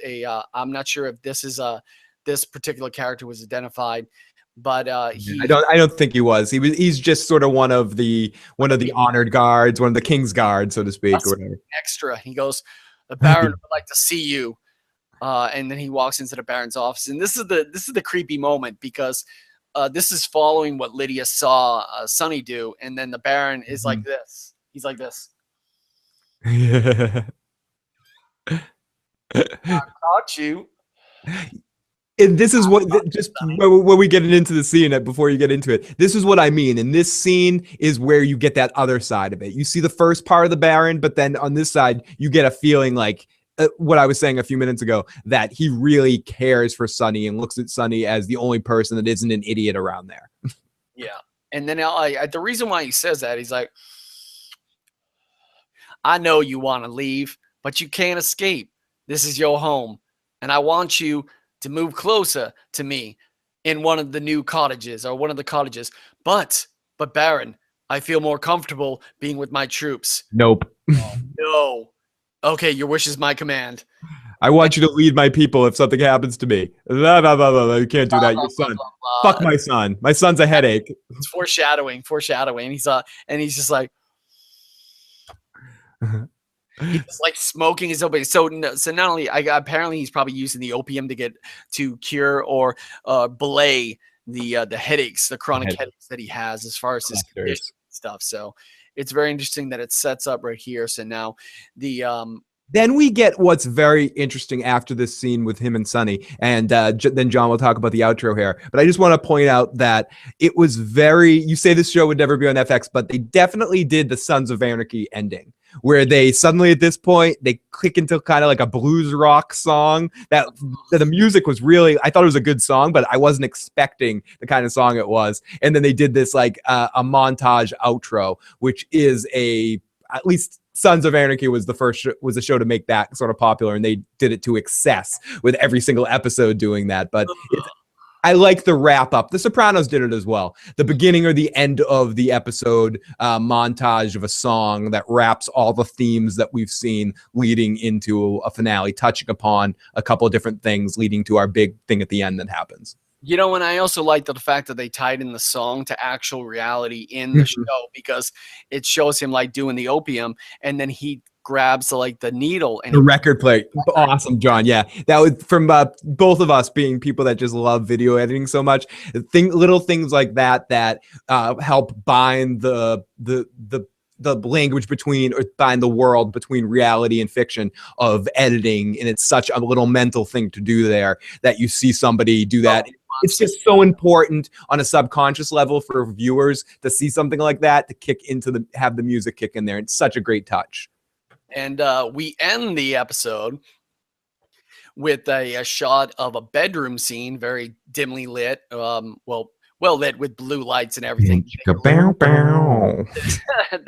I'm not sure if this particular character was identified, but I don't think he was. He's just sort of one of the honored guards, one of the king's guards, so to speak, or whatever. Extra. He goes, "The Baron would like to see you." And then he walks into the Baron's office, and this is the creepy moment, because this is following what Lydia saw Sonny do, and then the Baron is like this. He's like this. I caught you. And this is what, just when we get into the scene, before you get into it, this is what I mean. And this scene is where you get that other side of it. You see the first part of the Baron, but then on this side, you get a feeling like what I was saying a few minutes ago, that he really cares for Sonny and looks at Sonny as the only person that isn't an idiot around there. Yeah. And then the reason why he says that, he's like, "I know you want to leave, but you can't escape. This is your home, and I want you to move closer to me in one of the new cottages, or one of the cottages. But Baron, I feel more comfortable being with my troops." Nope. Oh, no. "Okay, your wish is my command. I want you to lead my people if something happens to me." Blah, blah, blah, blah. You can't do that. Your son. Fuck my son. My son's a headache. It's foreshadowing. He's just like, he's just like smoking his opium. So not only, apparently he's probably using the opium to cure or belay the headaches, the chronic headaches that he has as far as his condition stuff. So it's very interesting that it sets up right here. So now then we get what's very interesting after this scene with him and Sonny, and then John will talk about the outro here. But I just want to point out that it was you say this show would never be on FX, but they definitely did the Sons of Anarchy ending, where they suddenly at this point, they click into kind of like a blues rock song that the music was really, I thought it was a good song, but I wasn't expecting the kind of song it was. And then they did this like a montage outro, which is at least Sons of Anarchy was the show to make that sort of popular, and they did it to excess with every single episode doing that. But I like the wrap up. The Sopranos did it as well. The beginning or the end of the episode montage of a song that wraps all the themes that we've seen leading into a finale, touching upon a couple of different things, leading to our big thing at the end that happens. You know, and I also like the fact that they tied in the song to actual reality in the show, because it shows him like doing the opium, and then he grabs like the needle and the record player. Awesome, John. Yeah, that was from both of us being people that just love video editing so much. Little things like that help bind the language between, or bind the world between reality and fiction of editing, and it's such a little mental thing to do there that you see somebody do that. It's just so important on a subconscious level for viewers to see something like that, to kick into have the music kick in there. It's such a great touch. And we end the episode with a shot of a bedroom scene, very dimly lit, well lit with blue lights and everything. The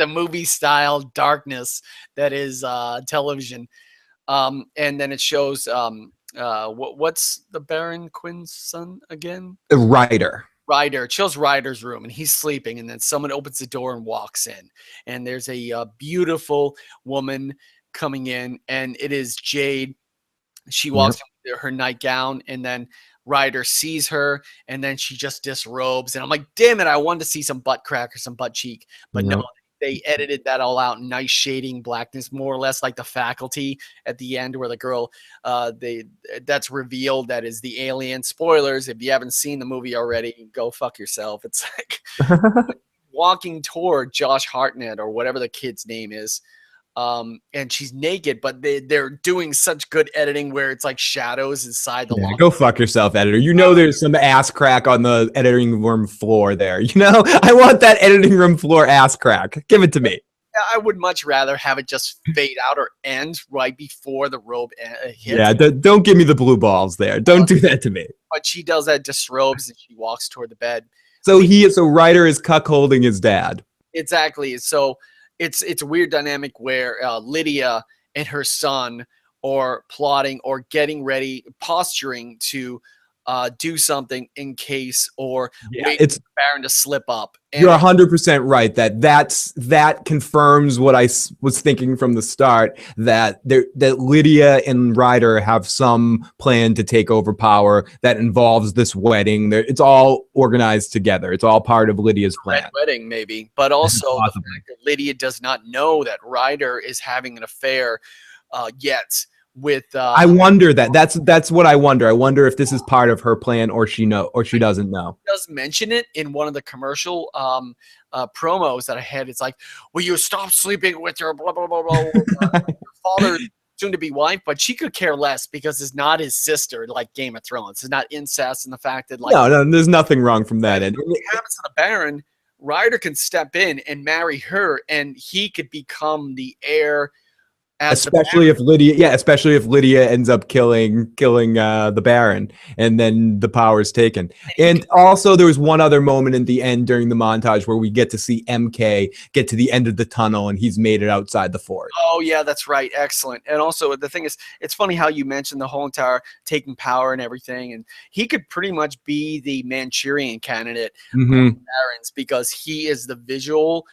movie style darkness that is television. And then it shows what's the Baron Quinn's son again? Ryder. It shows Ryder's room, and he's sleeping, and then someone opens the door and walks in, and there's a beautiful woman coming in, and it is Jade. She walks in with her nightgown, and then Ryder sees her, and then she just disrobes, and I'm like, damn it, I wanted to see some butt crack or some butt cheek, but no, they edited that all out. Nice shading, blackness, more or less like The Faculty at the end, where the girl, that's revealed that is the alien. Spoilers, if you haven't seen the movie already, go fuck yourself. It's like walking toward Josh Hartnett or whatever the kid's name is. And she's naked, but they're doing such good editing where it's like shadows inside the locker. Go fuck yourself, editor. You know there's some ass crack on the editing room floor there. You know, I want that editing room floor ass crack. Give it to me. I would much rather have it just fade out or end right before the robe hits. Yeah, don't give me the blue balls there. Don't do that to me. But she does that, disrobes, and she walks toward the bed. So Ryder is cuckolding his dad. Exactly. So it's a weird dynamic where Lydia and her son are plotting or getting ready, posturing to do something in case, or wait for Baron to slip up. And you're 100% right. That confirms what I was thinking from the start, that Lydia and Ryder have some plan to take over power that involves this wedding. It's all organized together. It's all part of Lydia's plan. Red wedding, maybe, but also the fact that Lydia does not know that Ryder is having an affair yet. With I wonder that's what I wonder. I wonder if this is part of her plan, or she doesn't know. She does mention it in one of the commercial promos that I had. It's like, will you stop sleeping with your blah blah blah blah, your father, soon to be wife? But she could care less, because it's not his sister, like Game of Thrones. It's not incest, and the fact that no, there's nothing wrong from that. And what happens to the Baron, Ryder can step in and marry her, and he could become the heir. Especially if Lydia ends up killing the Baron, and then the power is taken. And also there was one other moment in the end during the montage where we get to see MK get to the end of the tunnel, and he's made it outside the fort. Oh yeah, that's right. Excellent. And also the thing is, it's funny how you mentioned the whole entire taking power and everything, and he could pretty much be the Manchurian candidate of the Barons, because he is the visual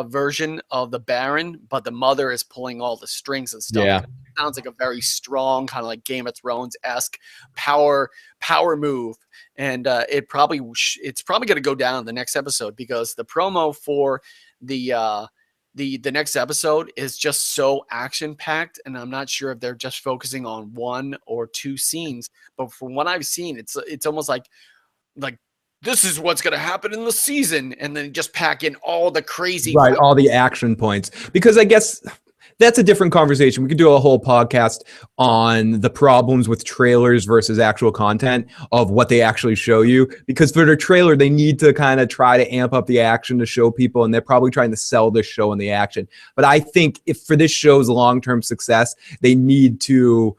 version of the Baron, but the mother is pulling all the strings and stuff. Yeah. It sounds like a very strong, kind of like Game of Thrones-esque power move, and it's probably going to go down in the next episode, because the promo for the next episode is just so action-packed, and I'm not sure if they're just focusing on one or two scenes, but from what I've seen, it's almost like this is what's going to happen in the season, and then just pack in all the crazy, right, all the action points. Because I guess that's a different conversation. We could do a whole podcast on the problems with trailers versus actual content of what they actually show you. Because for their trailer, they need to kind of try to amp up the action to show people, and they're probably trying to sell this show in the action. But I think if for this show's long-term success, they need to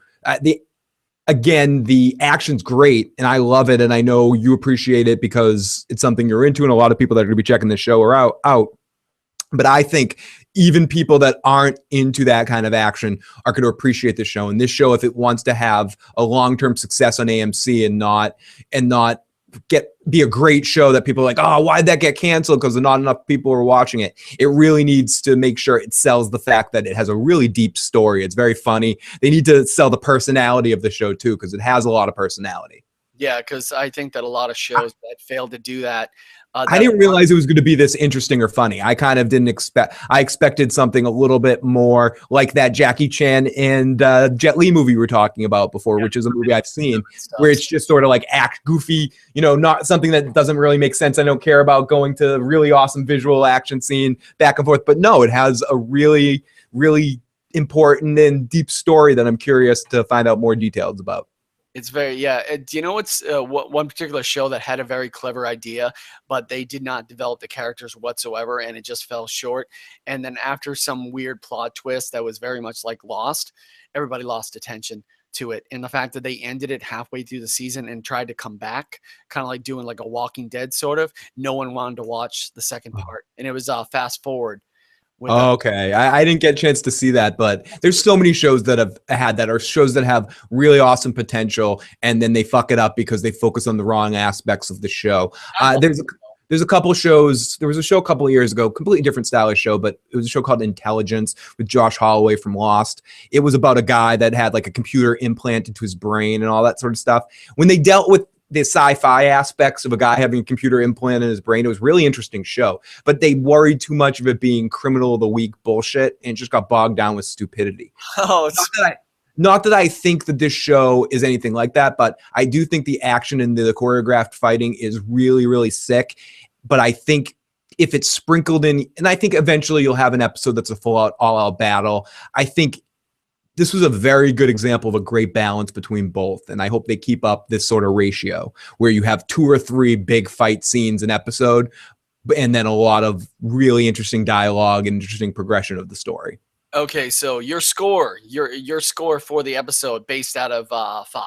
again, the action's great, and I love it, and I know you appreciate it because it's something you're into, and a lot of people that are going to be checking the show are out. But I think even people that aren't into that kind of action are going to appreciate this show. And this show, if it wants to have a long-term success on AMC and not be a great show that people are like, oh, why'd that get canceled? Because not enough people are watching it. It really needs to make sure it sells the fact that it has a really deep story. It's very funny. They need to sell the personality of the show too, because it has a lot of personality. Yeah, because I think that a lot of shows that fail to do that. I didn't realize it was going to be this interesting or funny. I kind of didn't expect. I expected something a little bit more like that Jackie Chan and Jet Li movie we were talking about before, which is a movie I've seen, where it's just sort of like act goofy, not something that doesn't really make sense. I don't care about going to really awesome visual action scene back and forth, but no, it has a really, really important and deep story that I'm curious to find out more details about. It's very, yeah. Do you know what's one particular show that had a very clever idea, but they did not develop the characters whatsoever, and it just fell short. And then after some weird plot twist that was very much like Lost, everybody lost attention to it. And the fact that they ended it halfway through the season and tried to come back, kind of like doing like a Walking Dead sort of, no one wanted to watch the second part. And it was Fast Forward. Okay, I didn't get a chance to see that, but there's so many shows that have had that, or shows that have really awesome potential, and then they fuck it up because they focus on the wrong aspects of the show. There's a couple shows. There was a show a couple of years ago, completely different style of show, but it was a show called Intelligence with Josh Holloway from Lost. It was about a guy that had like a computer implanted to his brain and all that sort of stuff. When they dealt with the sci-fi aspects of a guy having a computer implant in his brain, it was a really interesting show, but they worried too much of it being criminal of the week bullshit and just got bogged down with stupidity. Not that I think that this show is anything like that, but I do think the action and the choreographed fighting is really, really sick. But I think if it's sprinkled in, and I think eventually you'll have an episode that's a full out, all out battle. I think this was a very good example of a great balance between both. And I hope they keep up this sort of ratio where you have 2 or 3 big fight scenes an episode, and then a lot of really interesting dialogue and interesting progression of the story. Okay, so your score for the episode based out of 5.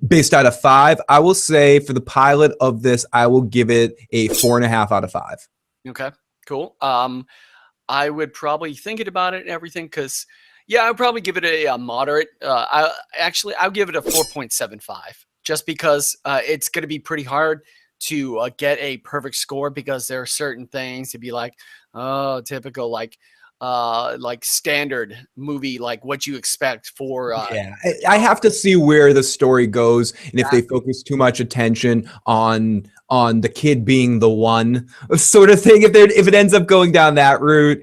Based out of 5, I will say for the pilot of this, I will give it a 4.5 out of 5. Okay, cool. I would probably thinking about it and everything, because yeah, I'd probably give it a moderate. I'll give it a 4.75, just because it's going to be pretty hard to get a perfect score, because there are certain things to be like, oh, typical, like standard movie, like what you expect for. Yeah, I have to see where the story goes, and if they focus too much attention on the kid being the one sort of thing, if it ends up going down that route.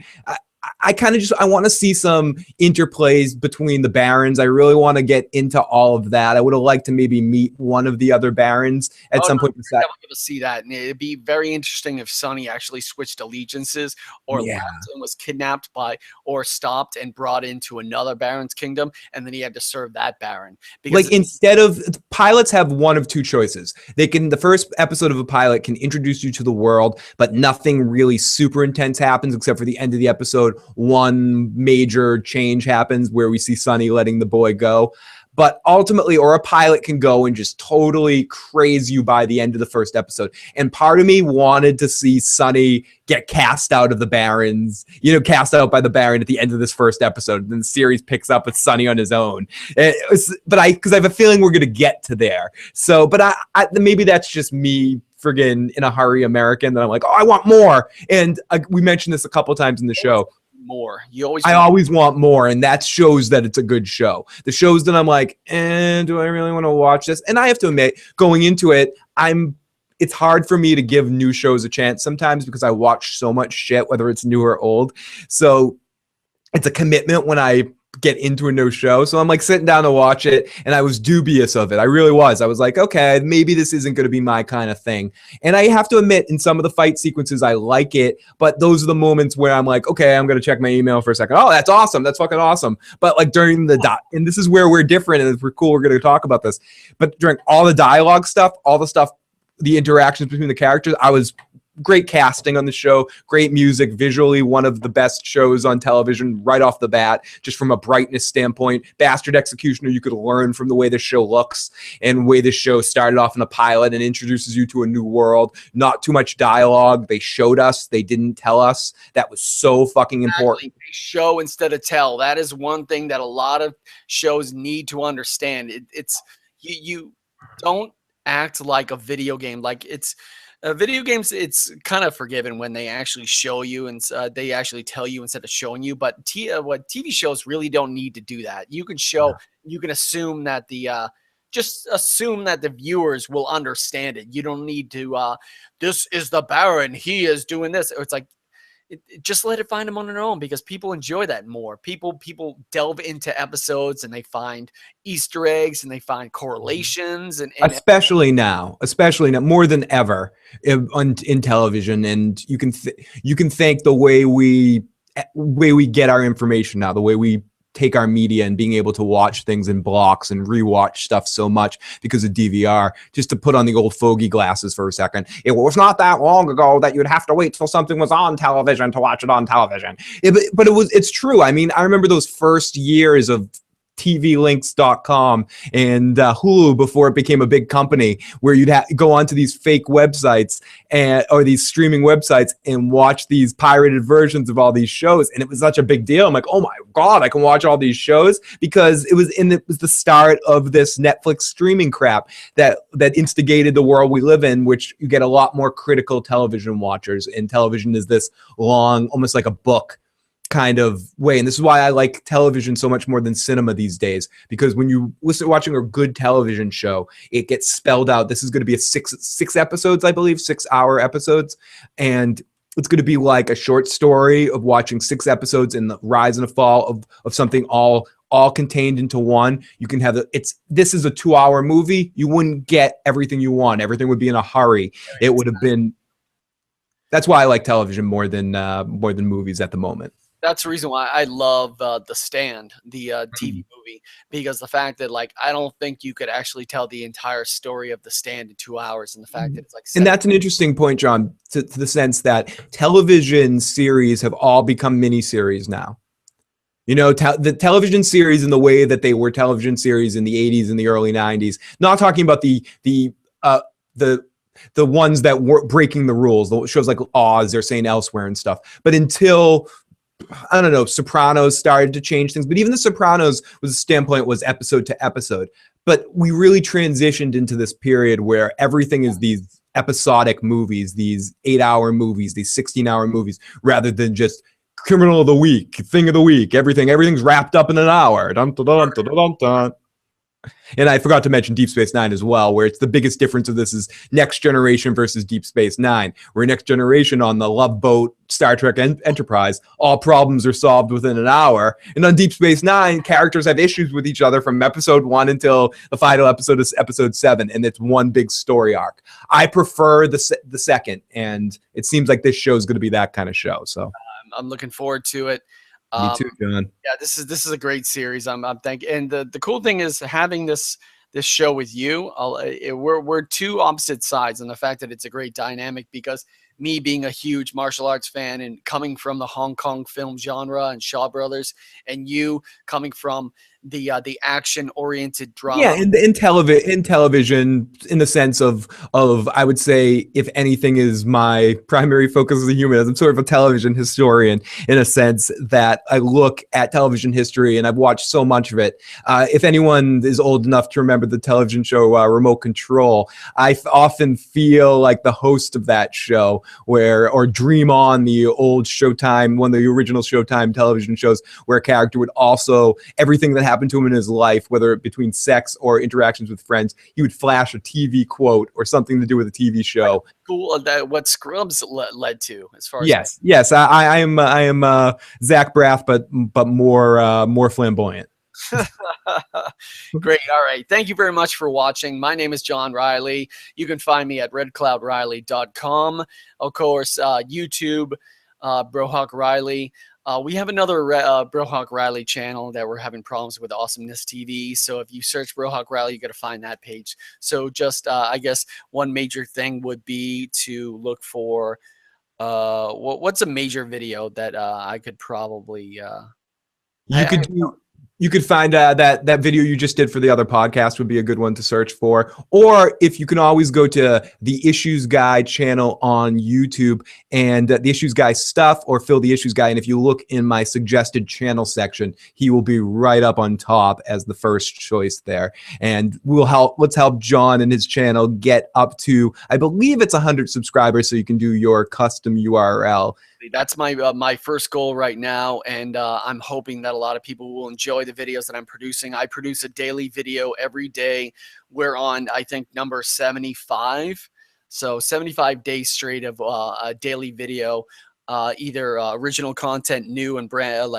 I kind of I want to see some interplays between the Barons. I really want to get into all of that. I would have liked to maybe meet one of the other Barons at some point. I would to see that, and it'd be very interesting if Sonny actually switched allegiances, or left and was kidnapped by, or stopped and brought into another Baron's kingdom, and then he had to serve that Baron. Because like, instead of, pilots have one of two choices. The first episode of a pilot can introduce you to the world, but nothing really super intense happens except for the end of the episode. One major change happens where we see Sonny letting the boy go. But ultimately, or a pilot can go and just totally craze you by the end of the first episode. And part of me wanted to see Sonny get cast out of the Barons, cast out by the Baron at the end of this first episode. And then the series picks up with Sonny on his own. Because I have a feeling we're going to get to there. So, but I maybe that's just me friggin' in a hurry American, that I'm like, oh, I want more. And we mentioned this a couple times in the show. More. I always want more, and that shows that it's a good show. The shows that I'm like, do I really want to watch this? And I have to admit, going into it, it's hard for me to give new shows a chance sometimes because I watch so much shit, whether it's new or old. So it's a commitment when I get into a new show. So I'm like sitting down to watch it, and I was dubious of it. I really was. I was like, okay, maybe this isn't going to be my kind of thing. And I have to admit, in some of the fight sequences, I like it, but those are the moments where I'm like, okay, I'm going to check my email for a second. Oh, that's awesome. That's fucking awesome. But like during and this is where we're different, and if we're cool, we're going to talk about this. But during all the dialogue stuff, all the stuff, the interactions between the characters, I was great casting on the show, great music, visually one of the best shows on television right off the bat, just from a brightness standpoint. Bastard Executioner, you could learn from the way the show looks and the way the show started off in a pilot and introduces you to a new world. Not too much dialogue. They showed us, they didn't tell us. That was so fucking important. They show instead of tell. That is one thing that a lot of shows need to understand. You don't act like a video game. Like it's video games, it's kind of forgiven when they actually show you and they actually tell you instead of showing you. But what TV shows really don't need to do that. You can show, you can assume that the just assume that the viewers will understand it. You don't need to. This is the Baron. He is doing this. Or it's like, just let it find them on their own, because people enjoy that more. People delve into episodes and they find Easter eggs and they find correlations and especially now more than ever in television. And you can thank the way we get our information now, the way we take our media and being able to watch things in blocks and rewatch stuff so much because of DVR. Just to put on the old fogey glasses for a second, it was not that long ago that you'd have to wait till something was on television to watch it on television. But it's true. I mean, I remember those first years of tvlinks.com and Hulu before it became a big company, where you'd go onto these fake websites or these streaming websites and watch these pirated versions of all these shows. And it was such a big deal. I'm like, oh my God, I can watch all these shows, because it was the start of this Netflix streaming crap that instigated the world we live in, which you get a lot more critical television watchers. And television is this long, almost like a book kind of way. And this is why I like television so much more than cinema these days, because when you watching a good television show, it gets spelled out. This is going to be a six episodes, I believe, 6-hour episodes. And it's going to be like a short story of watching 6 episodes and the rise and the fall of something all contained into one. You can have this is a 2-hour movie. You wouldn't get everything you want. Everything would be in a hurry. It would have been. That's why I like television more than movies at the moment. That's the reason why I love The Stand, the TV movie, because the fact that, like, I don't think you could actually tell the entire story of The Stand in 2 hours, and the fact that it's like, and that's an interesting point, John, to the sense that television series have all become miniseries now. You know, the television series in the way that they were television series in the 80s and the early 90s. Not talking about the ones that were breaking the rules, the shows like Oz or St. Elsewhere and stuff. But until, I don't know, Sopranos started to change things. But even the Sopranos standpoint was episode to episode. But we really transitioned into this period where everything is these episodic movies, these 8-hour movies, these 16-hour movies, rather than just Criminal of the Week, Thing of the Week, everything's wrapped up in an hour. Dun, dun, dun, dun, dun, dun. And I forgot to mention Deep Space Nine as well, where it's the biggest difference of this is Next Generation versus Deep Space Nine, where Next Generation on the Love Boat Star Trek Enterprise, all problems are solved within an hour. And on Deep Space Nine, characters have issues with each other from episode 1 until the final episode is episode 7, and it's one big story arc. I prefer the second, and it seems like this show is going to be that kind of show. So I'm looking forward to it. Me too, John. Yeah, this is a great series. I'm thinking, and the cool thing is having this show with you. We're two opposite sides, and the fact that it's a great dynamic, because me being a huge martial arts fan and coming from the Hong Kong film genre and Shaw Brothers, and you coming from the action oriented drama. Yeah, in television, in the sense of I would say, if anything is my primary focus as a human, I'm sort of a television historian, in a sense that I look at television history and I've watched so much of it. If anyone is old enough to remember the television show Remote Control, I often feel like the host of that show, or Dream On, the old Showtime, one of the original Showtime television shows, where a character would also, everything that happened to him in his life, whether between sex or interactions with friends, he would flash a TV quote or something to do with a TV show. Cool. What Scrubs led to, as far as yes, I am Zach Braff, but more flamboyant. Great. All right. Thank you very much for watching. My name is John Riley. You can find me at redcloudriley.com. Of course, YouTube, BroHawkRiley. We have another BroHawkRiley channel that we're having problems with, Awesomeness TV. So if you search BroHawkRiley, you got to find that page. So just, I guess one major thing would be to look for, what's a major video that I could probably, You could find that video you just did for the other podcast would be a good one to search for. Or if you can always go to the Issues Guy channel on YouTube and the Issues Guy stuff, or Phil the Issues Guy. And if you look in my suggested channel section, he will be right up on top as the first choice there. And let's help John and his channel get up to, I believe it's 100 subscribers, so you can do your custom URL. That's my first goal right now, and I'm hoping that a lot of people will enjoy the videos that I'm producing. I produce a daily video every day. We're on, I think, number 75, so 75 days straight of a daily video, either original content, new and brand,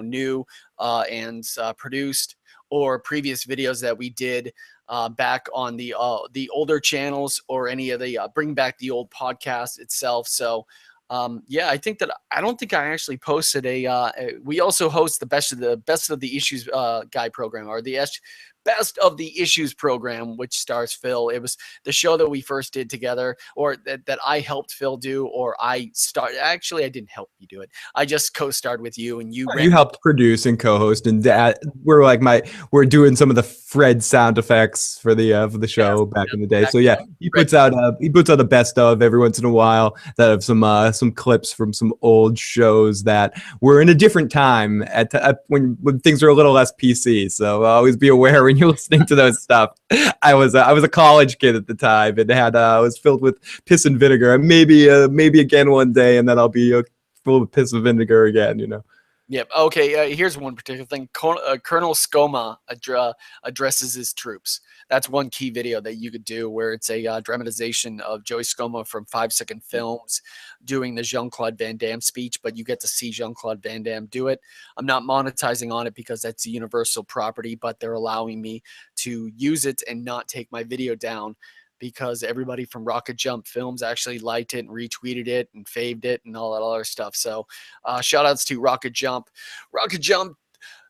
new and produced, or previous videos that we did back on the older channels, or any of the bring back the old podcast itself. So. Yeah, I think that I don't think I actually posted we also host the best of the issues guy program, or the best of the issues program, which stars Phil. It was the show that we first did together, or that I helped Phil do, or actually I didn't help you do it. I just co-starred with you, and you helped produce and co-host, and we're doing some of the Fred sound effects for the show back in the day. So yeah, he puts out a best of every once in a while that have some clips from some old shows that were in a different time when things are a little less PC. So always be aware when you're listening to those stuff. I was a college kid at the time, and was filled with piss and vinegar. Maybe again one day, and then I'll be full of piss and vinegar again. You know. Yep. Okay. Here's one particular thing. Colonel Skoma addresses his troops. That's one key video that you could do, where it's a dramatization of Joey Skoma from 5 Second Films doing the Jean-Claude Van Damme speech, but you get to see Jean-Claude Van Damme do it. I'm not monetizing on it because that's a universal property, but they're allowing me to use it and not take my video down, because everybody from Rocket Jump Films actually liked it and retweeted it and faved it and all that other stuff. So shout outs to Rocket Jump. Rocket Jump,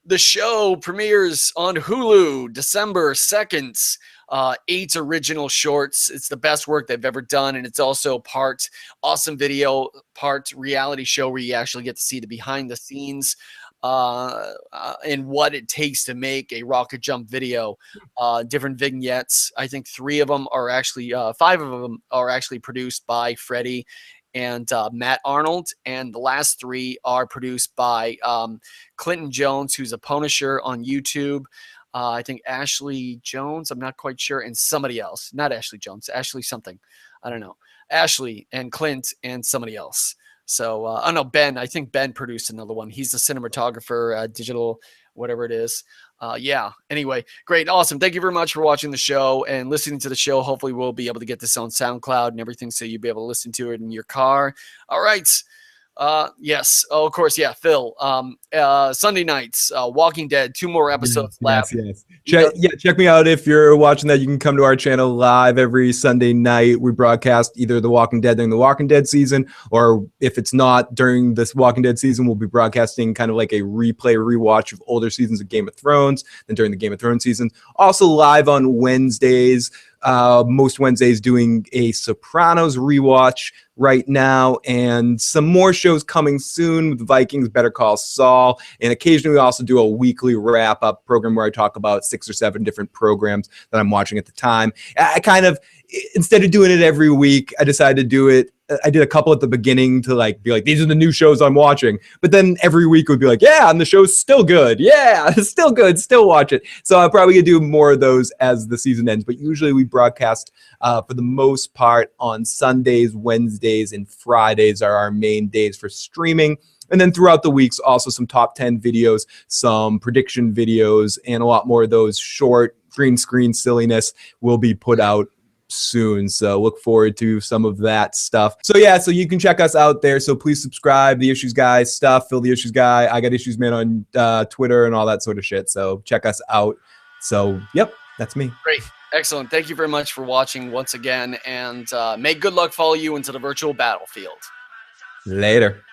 the show premieres on Hulu December 2nd. 8 original shorts. It's the best work they've ever done, and it's also part awesome video, part reality show, where you actually get to see the behind the scenes and what it takes to make a Rocket Jump video. Different vignettes. I think 3 of them are actually 5 of them are actually produced by Freddie and Matt Arnold, and the last 3 are produced by Clinton Jones, who's a Punisher on YouTube. I think Ashley Jones, I'm not quite sure, and somebody else. Not Ashley Jones, Ashley something. I don't know. Ashley and Clint and somebody else. So, no, Ben. I think Ben produced another one. He's the cinematographer, digital, whatever it is. Yeah. Anyway, great. Awesome. Thank you very much for watching the show and listening to the show. Hopefully we'll be able to get this on SoundCloud and everything, so you'll be able to listen to it in your car. All right. Yes. Oh, of course. Yeah. Phil, Sunday nights, Walking Dead, 2 more episodes left. Yes. Check me out. If you're watching that, you can come to our channel live every Sunday night. We broadcast either The Walking Dead during the Walking Dead season, or if it's not during this Walking Dead season, we'll be broadcasting kind of like a rewatch of older seasons of Game of Thrones than during the Game of Thrones season. Also live on Wednesdays. Most Wednesdays doing a Sopranos rewatch right now, and some more shows coming soon with Vikings, Better Call Saul, and occasionally we also do a weekly wrap-up program where I talk about 6 or 7 different programs that I'm watching at the time. I kind of, instead of doing it every week, I decided to do it. I did a couple at the beginning to be like, these are the new shows I'm watching. But then every week would be like, yeah, and the show's still good. Yeah, it's still good. Still watch it. So I'm probably going to do more of those as the season ends. But usually we broadcast for the most part on Sundays, Wednesdays, and Fridays are our main days for streaming. And then throughout the weeks, also some top 10 videos, some prediction videos, and a lot more of those short green screen silliness will be put out soon. So look forward to some of that stuff. So yeah, so you can check us out there. So please subscribe. The Issues Guy stuff, Phil the Issues Guy. I got Issues Man on Twitter and all that sort of shit. So check us out. So yep, that's me. Great. Excellent. Thank you very much for watching once again, and may good luck follow you into the virtual battlefield. Later.